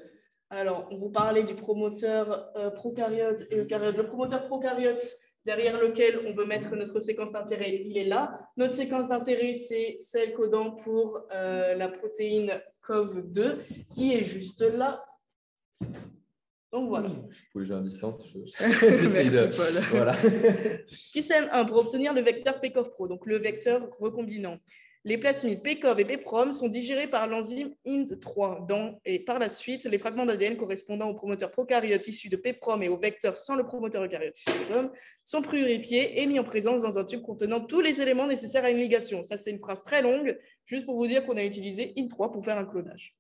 Alors, on vous parlait du promoteur prokaryote et eucaryote. Le promoteur prokaryote, derrière lequel on veut mettre notre séquence d'intérêt, il est là. Notre séquence d'intérêt, c'est celle codant pour la protéine COV2, qui est juste là. Donc voilà. Pour les jeux à distance, j'essaie de... Voilà. QCM1, pour obtenir le vecteur PCOV-Pro, donc le vecteur recombinant. Les plasmides PCOV et PPROM sont digérés par l'enzyme IND3 et par la suite, les fragments d'ADN correspondant au promoteur prokaryote issu de PPROM et au vecteur sans le promoteur eucaryote issu de PPROM sont purifiés et mis en présence dans un tube contenant tous les éléments nécessaires à une ligation. Ça, c'est une phrase très longue, juste pour vous dire qu'on a utilisé IND3 pour faire un clonage.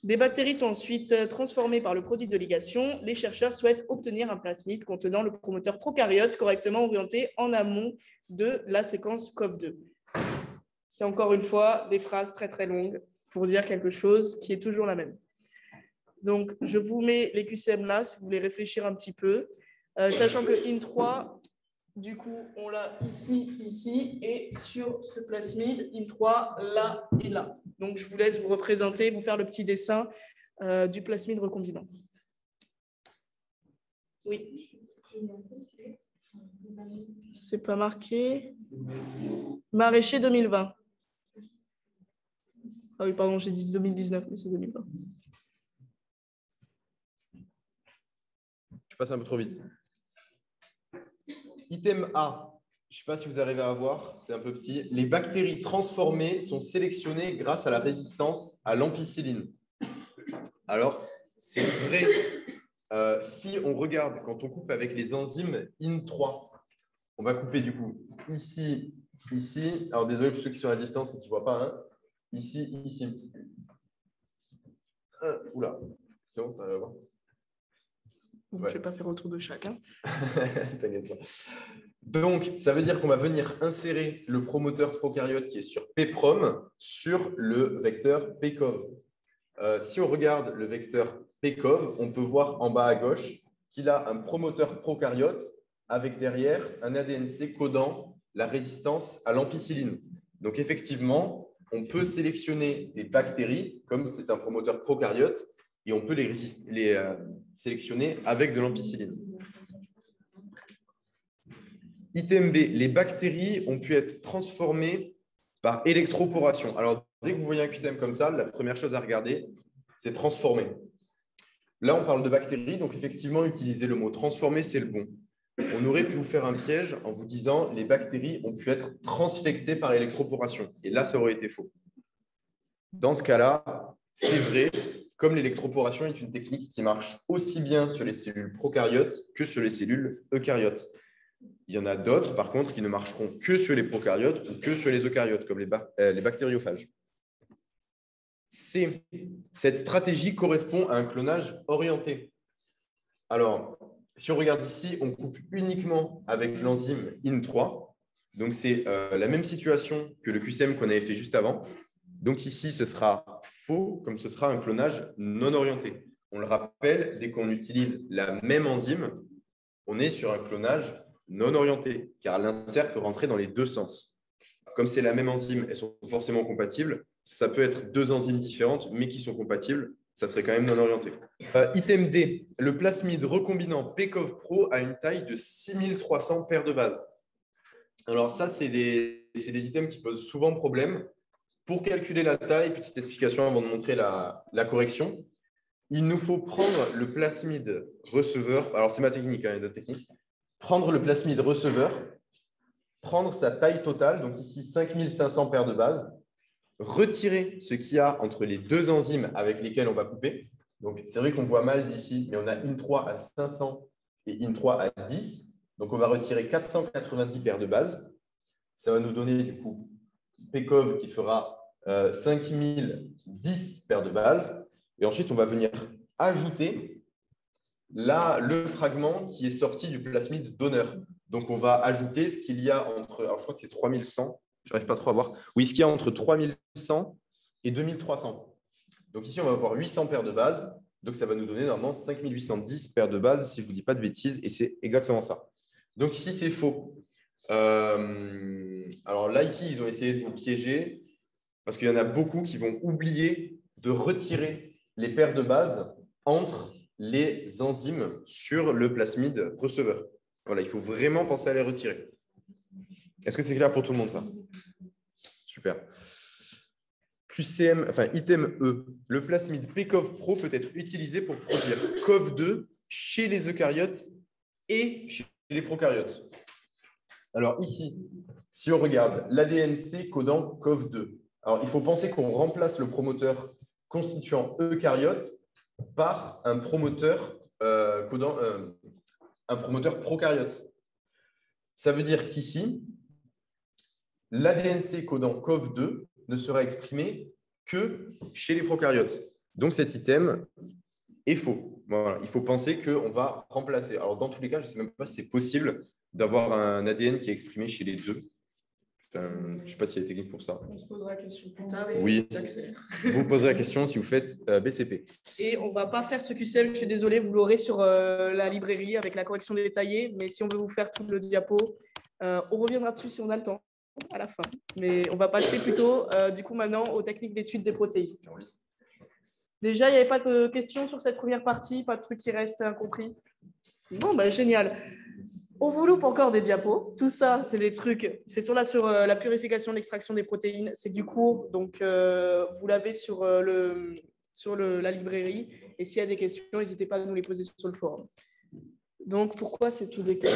Des bactéries sont ensuite transformées par le produit de ligation. Les chercheurs souhaitent obtenir un plasmide contenant le promoteur prokaryote correctement orienté en amont de la séquence COV2. C'est encore une fois des phrases très très longues pour dire quelque chose qui est toujours la même. Donc, je vous mets les QCM là si vous voulez réfléchir un petit peu, sachant que IN3, du coup, on l'a ici, ici, et sur ce plasmide, IN3, là et là. Donc, je vous laisse vous représenter, vous faire le petit dessin du plasmide recombinant. Oui. C'est pas marqué. Maraîcher 2020. Ah oui, pardon, j'ai dit 2019, mais c'est 2020. Je passe un peu trop vite. Item A, je ne sais pas si vous arrivez à voir, c'est un peu petit. Les bactéries transformées sont sélectionnées grâce à la résistance à l'ampicilline. Alors, c'est vrai, si on regarde, quand on coupe avec les enzymes IN3, on va couper du coup ici, ici. Alors, désolé pour ceux qui sont à distance et qui ne voient pas, hein. Ici, ici. Oula, c'est bon, tu arrives à voir. Ouais. Je ne vais pas faire autour de chacun. T'inquiète pas. Donc, ça veut dire qu'on va venir insérer le promoteur prokaryote qui est sur PPROM sur le vecteur PCOV. Si on regarde le vecteur PCOV, on peut voir en bas à gauche qu'il a un promoteur prokaryote avec derrière un ADNC codant la résistance à l'ampicilline. Donc, effectivement, on peut sélectionner des bactéries, comme c'est un promoteur prokaryote, et on peut les sélectionner avec de l'ampicilline. Item B, les bactéries ont pu être transformées par électroporation. Alors, dès que vous voyez un QCM comme ça, la première chose à regarder, c'est transformer. Là, on parle de bactéries, donc effectivement, utiliser le mot transformer, c'est le bon. On aurait pu vous faire un piège en vous disant les bactéries ont pu être transfectées par électroporation. Et là, ça aurait été faux. Dans ce cas-là, c'est vrai, comme l'électroporation est une technique qui marche aussi bien sur les cellules prokaryotes que sur les cellules eucaryotes. Il y en a d'autres, par contre, qui ne marcheront que sur les prokaryotes ou que sur les eucaryotes, comme les bactériophages. Cette stratégie correspond à un clonage orienté. Alors, si on regarde ici, on coupe uniquement avec l'enzyme IN3. Donc, c'est la même situation que le QCM qu'on avait fait juste avant. Donc, ici, ce sera faux, comme ce sera un clonage non orienté. On le rappelle, dès qu'on utilise la même enzyme, on est sur un clonage non orienté, car l'insert peut rentrer dans les deux sens. Comme c'est la même enzyme, elles sont forcément compatibles. ça peut être deux enzymes différentes, mais qui sont compatibles. Ça serait quand même non orienté. Item D, le plasmide recombinant PCOV Pro a une taille de 6300 paires de bases. Alors ça, c'est des items qui posent souvent problème. Pour calculer la taille, petite explication avant de montrer la correction, il nous faut prendre le plasmide receveur. Alors, c'est ma technique, il y a d'autres techniques. Prendre le plasmide receveur, prendre sa taille totale, donc ici 5500 paires de bases, retirer ce qu'il y a entre les deux enzymes avec lesquelles on va couper. Donc, c'est vrai qu'on voit mal d'ici, mais on a IN3 à 500 et IN3 à 10. Donc, on va retirer 490 paires de bases. Ça va nous donner du coup PCOV qui fera 5010 paires de bases. Et ensuite, on va venir ajouter là le fragment qui est sorti du plasmide donneur. Donc, on va ajouter ce qu'il y a entre, alors je crois que c'est 3100, je n'arrive pas trop à voir. Oui, ce qu'il y a entre 3100 et 2300. Donc ici, on va avoir 800 paires de bases. Donc, ça va nous donner normalement 5810 paires de bases, si je ne vous dis pas de bêtises. Et c'est exactement ça. Donc ici, c'est faux. Alors là, ici, ils ont essayé de vous piéger parce qu'il y en a beaucoup qui vont oublier de retirer les paires de bases entre les enzymes sur le plasmide receveur. Voilà, il faut vraiment penser à les retirer. Est-ce que c'est clair pour tout le monde, ça? Super. QCM, enfin item E, le plasmide PCOV Pro peut être utilisé pour produire COV2 chez les eucaryotes et chez les prokaryotes. Alors ici, si on regarde l'ADN-C codant COV2, alors il faut penser qu'on remplace le promoteur constituant eucaryote par un promoteur codant un promoteur prokaryote. Ça veut dire qu'ici, l'ADN-C codant COV2 ne sera exprimé que chez les prokaryotes. Donc cet item est faux. Voilà. Il faut penser qu'on va remplacer. Alors dans tous les cas, je ne sais même pas si c'est possible d'avoir un ADN qui est exprimé chez les deux. Enfin, je ne sais pas s'il y a des techniques pour ça. On se posera la question plus tard. Oui, vous posez la question si vous faites BCP. Et on ne va pas faire ce QCM, je suis désolée, vous l'aurez sur la librairie avec la correction détaillée. Mais si on veut vous faire tout le diapo, on reviendra dessus si on a le temps à la fin. Mais on va passer plutôt du coup maintenant aux techniques d'étude des protéines. Déjà, il n'y avait pas de questions sur cette première partie, pas de trucs qui restent incompris. Bon, bah, génial. On vous loupe encore des diapos. Tout ça, c'est des trucs. C'est sur la purification de l'extraction des protéines. C'est du cours. Donc, vous l'avez sur la librairie. Et s'il y a des questions, n'hésitez pas à nous les poser sur le forum. Donc, pourquoi c'est tout décalé?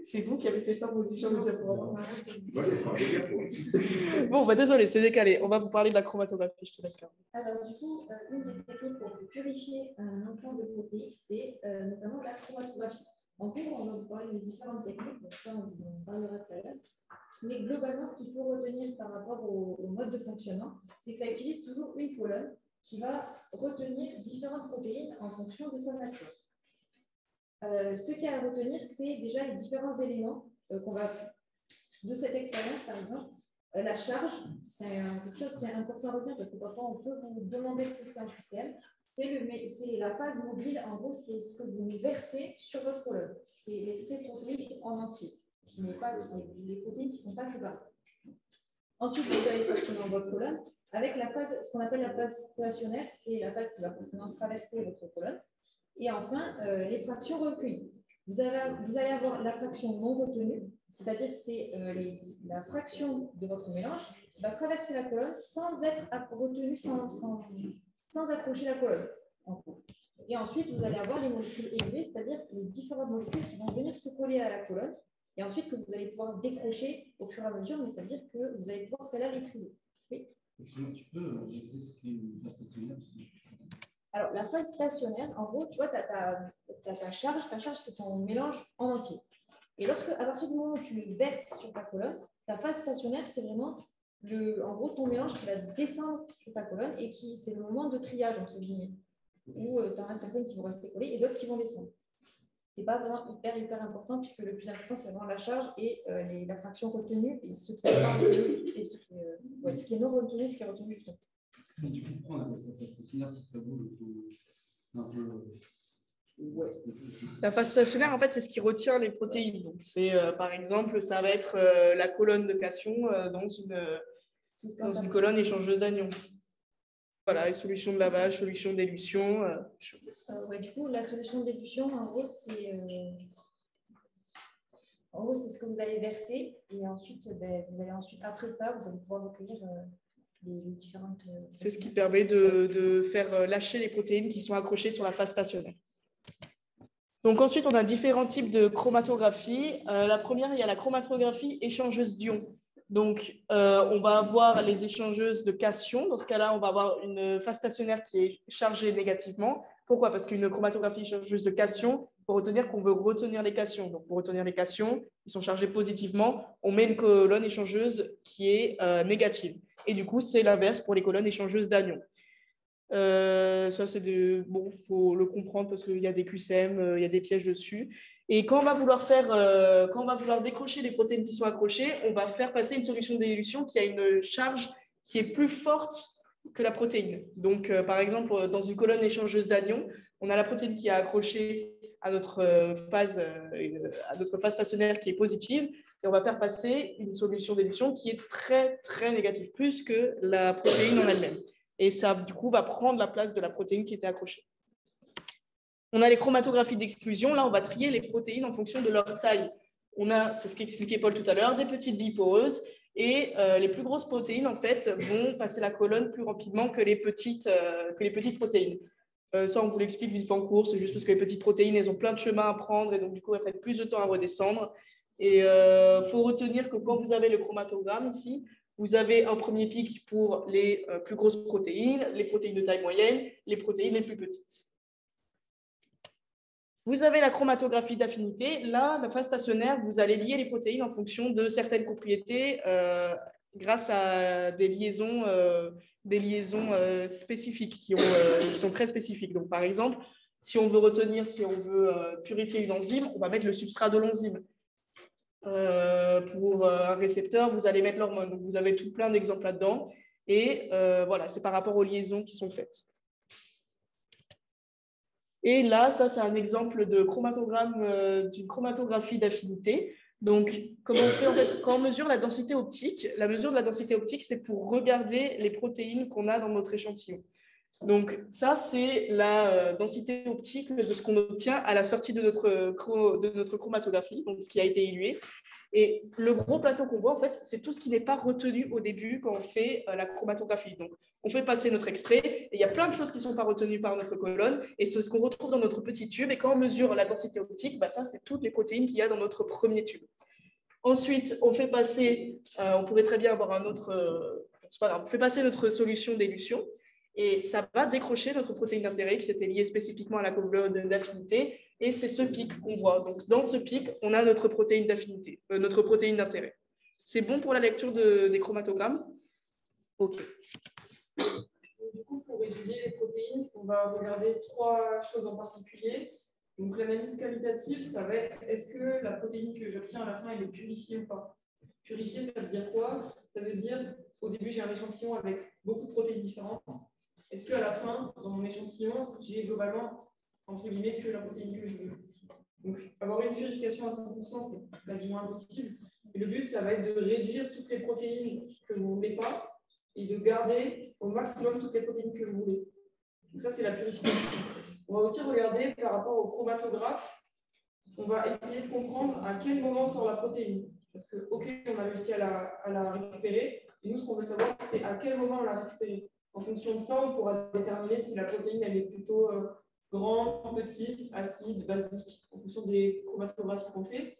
C'est vous qui avez fait ça, modifiant le diapo. Bon, bah, désolé, c'est décalé. On va vous parler de la chromatographie. Je te laisse, Caroline. Alors, du coup, une des techniques pour purifier un ensemble de protéines, c'est notamment la chromatographie. En cours, on va vous parler des différentes techniques, donc ça, on en parlera tout à l'heure. Mais globalement, ce qu'il faut retenir par rapport au mode de fonctionnement, c'est que ça utilise toujours une colonne qui va retenir différentes protéines en fonction de sa nature. Ce qu'il y a à retenir, c'est déjà les différents éléments qu'on va de cette expérience, par exemple. La charge, c'est quelque chose qui est important à retenir parce que parfois, on peut vous demander ce que c'est en QCM. C'est la phase mobile, en gros, c'est ce que vous versez sur votre colonne. C'est l'extrait protéique en entier, les protéines qui ne sont pas séparées. Ensuite, vous avez forcément votre colonne avec la phase, ce qu'on appelle la phase stationnaire, c'est la phase qui va forcément traverser votre colonne. Et enfin, les fractions recueillies. Vous allez avoir la fraction non retenue, c'est-à-dire c'est la fraction de votre mélange qui va traverser la colonne sans être retenue, sans accrocher la colonne. Et ensuite, vous allez avoir les molécules élevées, c'est-à-dire les différentes molécules qui vont venir se coller à la colonne, et ensuite que vous allez pouvoir décrocher au fur et à mesure, mais ça veut dire que vous allez pouvoir celle-là les trier. Oui. Tu peux répéter ce qu'est une phase stationnaire? Alors, la phase stationnaire, en gros, tu vois, tu as ta charge. Ta charge, c'est ton mélange en entier. Et à partir du moment où tu le verses sur ta colonne, ta phase stationnaire, c'est vraiment, en gros, ton mélange qui va descendre sur ta colonne et c'est le moment de triage, entre guillemets, où tu en as certaines qui vont rester collées et d'autres qui vont descendre. Ce n'est pas vraiment hyper important puisque le plus important, c'est vraiment la charge et la fraction retenue et ce qui est non retenu et ce qui est retenu justement. Mais tu comprends la phase stationnaire, si ça bouge, c'est un peu... Ouais. La phase stationnaire, en fait, c'est ce qui retient les protéines. Donc, par exemple, ça va être la colonne de cation dans une colonne échangeuse d'anions. Voilà, solution de lavage, solution d'élution. Ouais, du coup, la solution d'élution, en gros, c'est ce que vous allez verser. Et ensuite, vous allez après ça, vous allez pouvoir recueillir les différentes... C'est ce qui permet de faire lâcher les protéines qui sont accrochées sur la phase stationnaire. Donc ensuite, on a différents types de chromatographie. La première, il y a la chromatographie échangeuse d'ions. Donc, on va avoir les échangeuses de cations. Dans ce cas-là, on va avoir une phase stationnaire qui est chargée négativement. Pourquoi? Parce qu'une chromatographie échangeuse de cations, il faut retenir qu'on veut retenir les cations. Donc, pour retenir les cations, ils sont chargés positivement. On met une colonne échangeuse qui est négative. Et du coup, c'est l'inverse pour les colonnes échangeuses d'anions. Ça, c'est bon, il faut le comprendre parce qu'il y a des QCM, il y a des pièges dessus. Et quand on va vouloir décrocher les protéines qui sont accrochées, on va faire passer une solution d'élution qui a une charge qui est plus forte que la protéine. Donc, par exemple, dans une colonne échangeuse d'anions, on a la protéine qui est accrochée à notre phase stationnaire qui est positive, et on va faire passer une solution d'élution qui est très, très négative, plus que la protéine en elle-même. Et ça, du coup, va prendre la place de la protéine qui était accrochée. On a les chromatographies d'exclusion. Là, on va trier les protéines en fonction de leur taille. On a, c'est ce qu'expliquait Paul tout à l'heure, des petites biporeuses. Et les plus grosses protéines, en fait, vont passer la colonne plus rapidement que les petites protéines. Ça, on vous l'explique vite en cours. C'est juste parce que les petites protéines, elles ont plein de chemins à prendre. Et donc, du coup, elles prennent plus de temps à redescendre. Et il faut retenir que quand vous avez le chromatogramme ici, vous avez un premier pic pour les plus grosses protéines, les protéines de taille moyenne, les protéines les plus petites. Vous avez la chromatographie d'affinité. Là, la phase stationnaire, vous allez lier les protéines en fonction de certaines propriétés grâce à des liaisons spécifiques qui sont très spécifiques. Donc, par exemple, si on veut purifier une enzyme, on va mettre le substrat de l'enzyme. Pour un récepteur, vous allez mettre l'hormone. Donc, vous avez tout plein d'exemples là-dedans. Et voilà, c'est par rapport aux liaisons qui sont faites. Et là, ça, c'est un exemple de chromatogramme d'une chromatographie d'affinité. Donc, comment on fait en fait, quand on mesure la densité optique, la mesure de la densité optique, c'est pour regarder les protéines qu'on a dans notre échantillon. Donc, ça, c'est la densité optique de ce qu'on obtient à la sortie de notre chromatographie, donc ce qui a été élué. Et le gros plateau qu'on voit, en fait, c'est tout ce qui n'est pas retenu au début quand on fait la chromatographie. Donc, on fait passer notre extrait, et il y a plein de choses qui ne sont pas retenues par notre colonne, et c'est ce qu'on retrouve dans notre petit tube. Et quand on mesure la densité optique, ça, c'est toutes les protéines qu'il y a dans notre premier tube. Ensuite, on fait passer, on pourrait très bien avoir un autre, c'est pas grave, on fait passer notre solution d'élution, et ça va décrocher notre protéine d'intérêt qui s'était liée spécifiquement à la colonne d'affinité. Et c'est ce pic qu'on voit. Donc, dans ce pic, on a notre protéine d'affinité, notre protéine d'intérêt. C'est bon pour la lecture des chromatogrammes? OK. Du coup, pour étudier les protéines, on va regarder 3 choses en particulier. Donc, l'analyse qualitative, ça va être est-ce que la protéine que j'obtiens à la fin, elle est purifiée ou pas? Purifiée, ça veut dire quoi? Ça veut dire, au début, j'ai un échantillon avec beaucoup de protéines différentes. Est-ce qu'à la fin, dans mon échantillon, j'ai globalement, entre guillemets, que la protéine que je veux? Donc, avoir une purification à 100%, c'est quasiment impossible. Et le but, ça va être de réduire toutes les protéines que vous ne voulez pas et de garder au maximum toutes les protéines que vous voulez. Donc, ça, c'est la purification. On va aussi regarder par rapport au chromatographe. On va essayer de comprendre à quel moment sort la protéine. Parce que, OK, on a réussi à la récupérer. Et nous, ce qu'on veut savoir, c'est à quel moment on l'a récupérée. En fonction de ça, on pourra déterminer si la protéine elle est plutôt grande, petite, acide, basique, en fonction des chromatographies qu'on fait.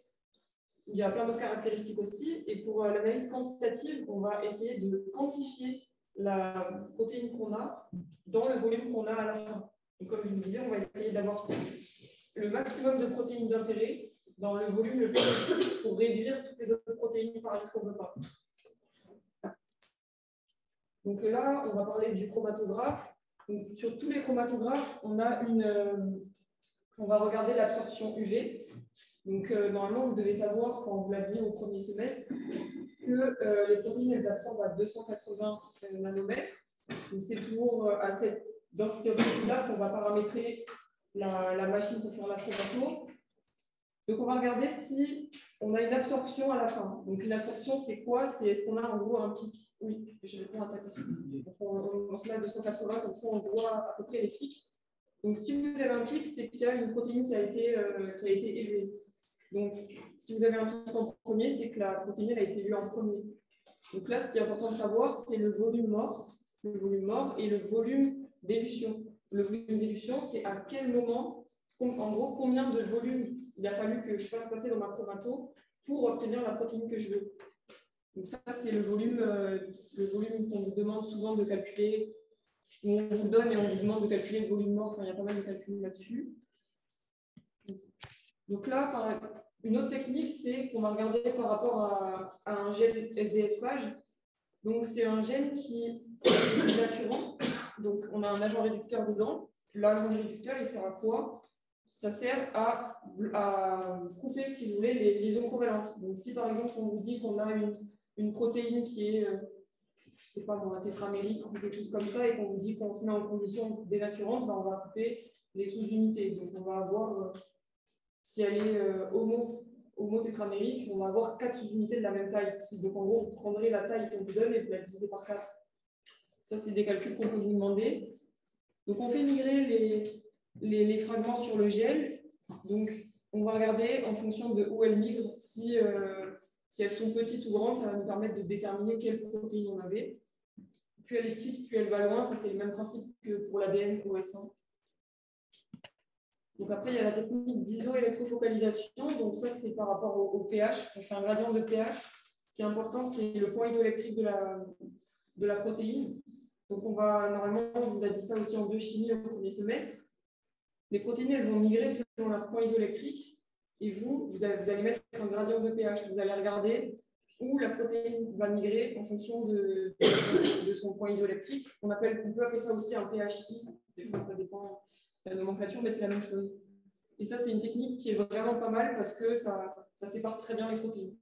Il y a plein d'autres caractéristiques aussi. Et pour l'analyse quantitative, on va essayer de quantifier la protéine qu'on a dans le volume qu'on a à la fin. Donc, comme je vous disais, on va essayer d'avoir le maximum de protéines d'intérêt dans le volume le plus possible pour réduire toutes les autres protéines par ce qu'on ne veut pas. Donc là, on va parler du chromatographe. Donc, sur tous les chromatographes, on va regarder l'absorption UV. Donc normalement, vous devez savoir, quand on vous l'a dit au premier semestre, que les protéines elles absorbent à 280 nanomètres. Donc c'est toujours à cette densité optique-là qu'on va paramétrer la machine pour faire la chromato. Donc on va regarder si on a une absorption à la fin. Donc, une absorption, c'est quoi? C'est est-ce qu'on a en gros un pic? Oui, je réponds à ta question. Donc, on se met à 280, comme ça, on voit à peu près les pics. Donc, si vous avez un pic, c'est qu'il y a une protéine qui a été élevée. Donc, si vous avez un pic en premier, c'est que la protéine elle a été élevée en premier. Donc là, ce qui est important de savoir, c'est le volume mort et le volume d'élution. Le volume d'élution, c'est à quel moment, en gros, combien de volume il a fallu que je fasse passer dans ma chromato pour obtenir la protéine que je veux. Donc ça, c'est le volume qu'on vous demande souvent de calculer. On vous donne et on vous demande de calculer le volume mort. Enfin, il y a pas mal de calculs là-dessus. Donc là, une autre technique, c'est qu'on va regarder par rapport à un gène SDS-phage. Donc, c'est un gène qui est dénaturant. Donc, on a un agent réducteur dedans. L'agent réducteur, il sert à quoi? Ça sert à couper, si vous voulez, les liaisons covalentes. Donc, si par exemple, on vous dit qu'on a une protéine qui est, je ne sais pas, un tétramérique ou quelque chose comme ça, et qu'on vous dit qu'on se met en condition dénaturante, ben, on va couper les sous-unités. Donc, on va avoir, si elle est homo-tétramérique, on va avoir 4 sous-unités de la même taille. Donc, en gros, vous prendrez la taille qu'on vous donne et vous la divisez par 4. Ça, c'est des calculs qu'on peut vous demander. Donc, on fait migrer les fragments sur le gel. Donc, on va regarder en fonction de où elles migrent. Si elles sont petites ou grandes, ça va nous permettre de déterminer quelle protéine on avait. Plus elle est petite, plus elle va loin. Ça, c'est le même principe que pour l'ADN OS1. Donc après, il y a la technique d'isoélectrofocalisation. Donc ça, c'est par rapport au pH. On fait un gradient de pH. Ce qui est important, c'est le point isoélectrique de la protéine. Donc normalement, on vous a dit ça aussi en biochimie au premier semestre. Les protéines, elles vont migrer selon leur point isoélectrique. Et vous allez mettre un gradient de pH. Vous allez regarder où la protéine va migrer en fonction de son point isoélectrique. On peut appeler ça aussi un pHI. Ça dépend de la nomenclature, mais c'est la même chose. Et ça, c'est une technique qui est vraiment pas mal parce que ça sépare très bien les protéines.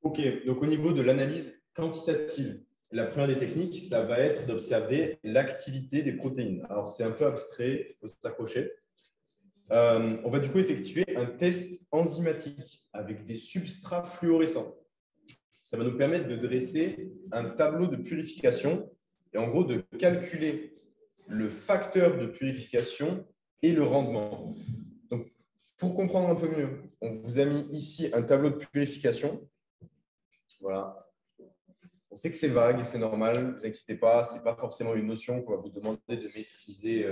Ok, donc au niveau de l'analyse quantitative, la première des techniques, ça va être d'observer l'activité des protéines. Alors, c'est un peu abstrait, il faut s'accrocher. On va du coup effectuer un test enzymatique avec des substrats fluorescents. Ça va nous permettre de dresser un tableau de purification et en gros de calculer le facteur de purification et le rendement. Donc, pour comprendre un peu mieux, on vous a mis ici un tableau de purification. Voilà. On sait que c'est vague, c'est normal, ne vous inquiétez pas, ce n'est pas forcément une notion qu'on va vous demander de maîtriser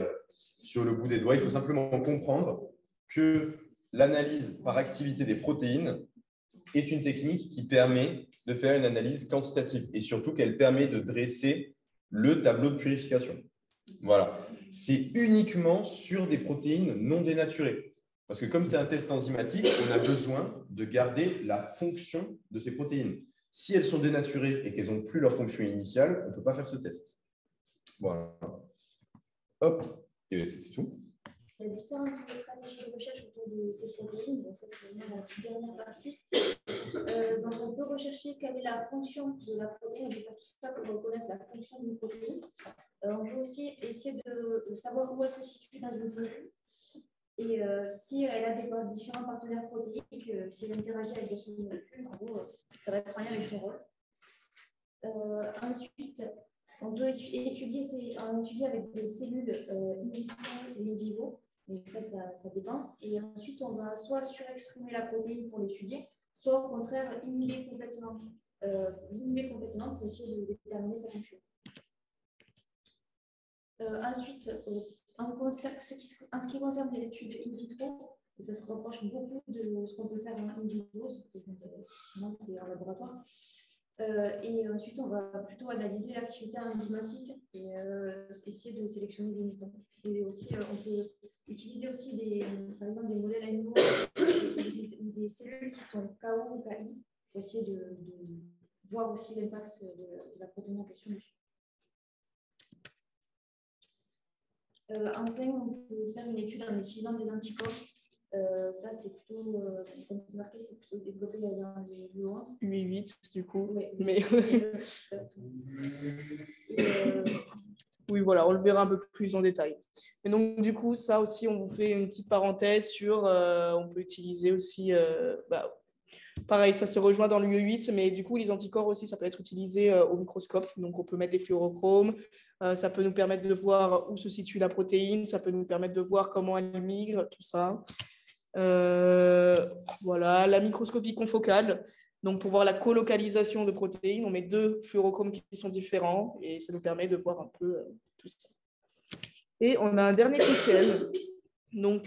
sur le bout des doigts. Il faut simplement comprendre que l'analyse par activité des protéines est une technique qui permet de faire une analyse quantitative et surtout qu'elle permet de dresser le tableau de purification. Voilà. C'est uniquement sur des protéines non dénaturées. Parce que comme c'est un test enzymatique, on a besoin de garder la fonction de ces protéines. Si elles sont dénaturées et qu'elles n'ont plus leur fonction initiale, on ne peut pas faire ce test. Voilà. Hop, et c'était tout. Il y a différentes stratégies de recherche autour de ces protéines. Donc, ça, c'est vraiment la dernière partie. Donc, on peut rechercher quelle est la fonction de la protéine. On peut faire tout ça pour reconnaître la fonction d'une protéine. On peut aussi essayer de savoir où elle se situe dans une cellule. Et si elle a des différents partenaires protéiques, si elle interagit avec d'autres molécules, en gros, ça va être en lien avec son rôle. Ensuite, on peut étudier avec des cellules in vitro et in vivo. Et ça dépend. Et ensuite, on va soit surexprimer la protéine pour l'étudier, soit au contraire inhiber complètement pour essayer de déterminer sa fonction. Ensuite, en ce qui concerne les études in vitro, ça se rapproche beaucoup de ce qu'on peut faire en in vivo, sinon c'est en laboratoire. Et ensuite, on va plutôt analyser l'activité enzymatique et essayer de sélectionner des mutants. Et aussi, on peut utiliser aussi par exemple des modèles animaux ou des cellules qui sont KO ou KI pour essayer de voir aussi l'impact de la protéine en question dessus. Enfin, on peut faire une étude en utilisant des anticorps. Ça, c'est plutôt, comme c'est marqué, c'est plutôt développé dans les U11. U8, du coup. Oui, mais... oui, voilà, on le verra un peu plus en détail. Et donc, du coup, ça aussi, on vous fait une petite parenthèse sur, on peut utiliser aussi, pareil, ça se rejoint dans l'UE8, mais du coup, les anticorps aussi, ça peut être utilisé au microscope. Donc, on peut mettre des fluorochromes. Ça peut nous permettre de voir où se situe la protéine. Ça peut nous permettre de voir comment elle migre, tout ça. Voilà, la microscopie confocale. Donc, pour voir la colocalisation de protéines, on met 2 fluorochromes qui sont différents et ça nous permet de voir un peu tout ça. Et on a un dernier QCM donc,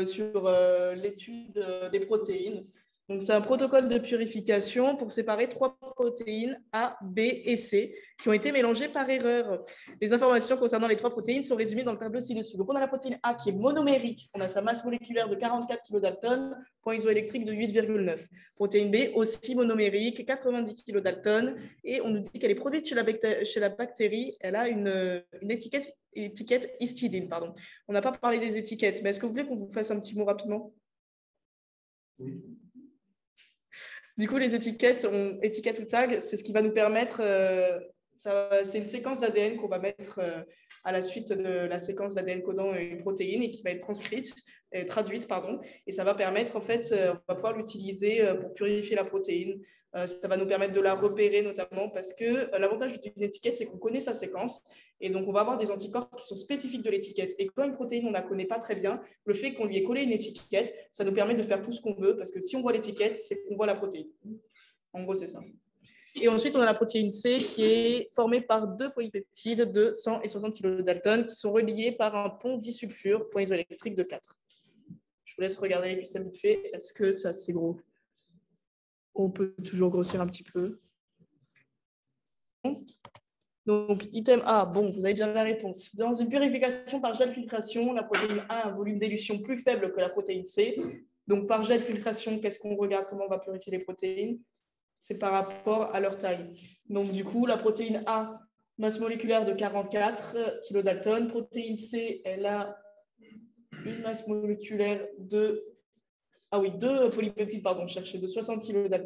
sur l'étude des protéines. Donc, c'est un protocole de purification pour séparer 3 protéines A, B et C qui ont été mélangées par erreur. Les informations concernant les 3 protéines sont résumées dans le tableau ci-dessus. Donc, on a la protéine A qui est monomérique. On a sa masse moléculaire de 44 kDa, point isoélectrique de 8,9. Protéine B aussi monomérique, 90 kDa. Et on nous dit qu'elle est produite chez la bactérie. Elle a une étiquette histidine. Pardon. On n'a pas parlé des étiquettes, mais est-ce que vous voulez qu'on vous fasse un petit mot rapidement? Oui. Du coup, les étiquettes, étiquette ou tag, c'est ce qui va nous permettre, c'est une séquence d'ADN qu'on va mettre à la suite de la séquence d'ADN codant une protéine et qui va être traduite, et ça va permettre, en fait, on va pouvoir l'utiliser pour purifier la protéine. Ça va nous permettre de la repérer notamment parce que l'avantage d'une étiquette, c'est qu'on connaît sa séquence et donc on va avoir des anticorps qui sont spécifiques de l'étiquette. Et quand une protéine, on ne la connaît pas très bien, le fait qu'on lui ait collé une étiquette, ça nous permet de faire tout ce qu'on veut parce que si on voit l'étiquette, c'est qu'on voit la protéine. En gros, c'est ça. Et ensuite, on a la protéine C qui est formée par 2 polypeptides de 100 et 60 kDa qui sont reliés par un pont disulfure, point isoélectrique de 4. Je vous laisse regarder les QCM vite fait. Est-ce que c'est assez gros? On peut toujours grossir un petit peu. Donc, item A, bon, vous avez déjà la réponse. Dans une purification par gel filtration, la protéine A a un volume d'élution plus faible que la protéine C. Donc, par gel filtration, qu'est-ce qu'on regarde? Comment on va purifier les protéines? C'est par rapport à leur taille. Donc, du coup, la protéine A, masse moléculaire de 44 kDa. Protéine C, elle a une masse moléculaire de... Ah oui, 2 polypeptides, pardon, chercher de 60 kDa.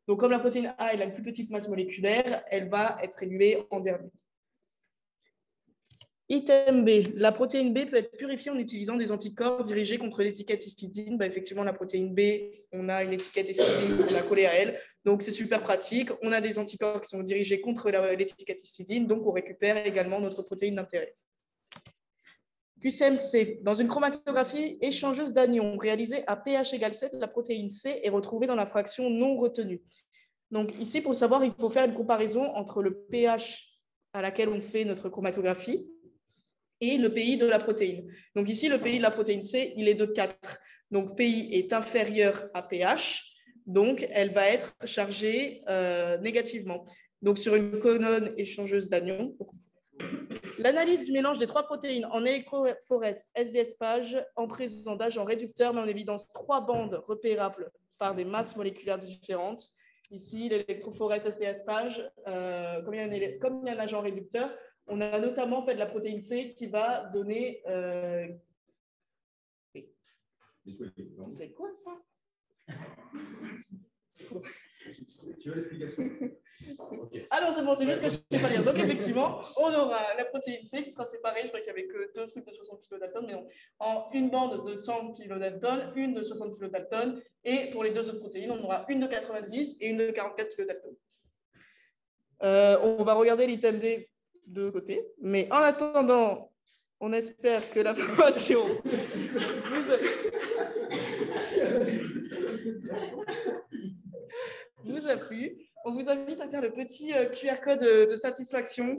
Donc, comme la protéine A, elle a une plus petite masse moléculaire, elle va être élevée en dernier. Item B, la protéine B peut être purifiée en utilisant des anticorps dirigés contre l'étiquette histidine. Effectivement, la protéine B, on a une étiquette histidine qu'on a collée à elle, donc c'est super pratique. On a des anticorps qui sont dirigés contre l'étiquette histidine, donc on récupère également notre protéine d'intérêt. QCM-C, dans une chromatographie échangeuse d'anions réalisée à pH égale 7, la protéine C est retrouvée dans la fraction non retenue. Donc ici, pour savoir, il faut faire une comparaison entre le pH à laquelle on fait notre chromatographie et le PI de la protéine. Donc ici, le PI de la protéine C, il est de 4. Donc PI est inférieur à pH, donc elle va être chargée négativement. Donc sur une colonne échangeuse d'anions, l'analyse du mélange des 3 protéines en électrophorèse SDS-PAGE en présent d'agents réducteurs met en évidence 3 bandes repérables par des masses moléculaires différentes. Ici, l'électrophorèse SDS-PAGE, comme il y a un agent réducteur, on a notamment fait de la protéine C qui va donner... C'est quoi ça? Tu veux l'explication? Okay. Ah non, c'est bon, c'est juste que je ne sais pas lire. Donc, effectivement, on aura la protéine C qui sera séparée. Je crois qu'il n'y avait que 2 trucs de 60 kDa, mais non. En une bande de 100 kDa, une de 60 kDa, et pour les 2 autres protéines, on aura une de 90 et une de 44 kDa. On va regarder l'item D de côté, mais en attendant, on espère que la formation vous a plu. On vous invite à faire le petit QR code de satisfaction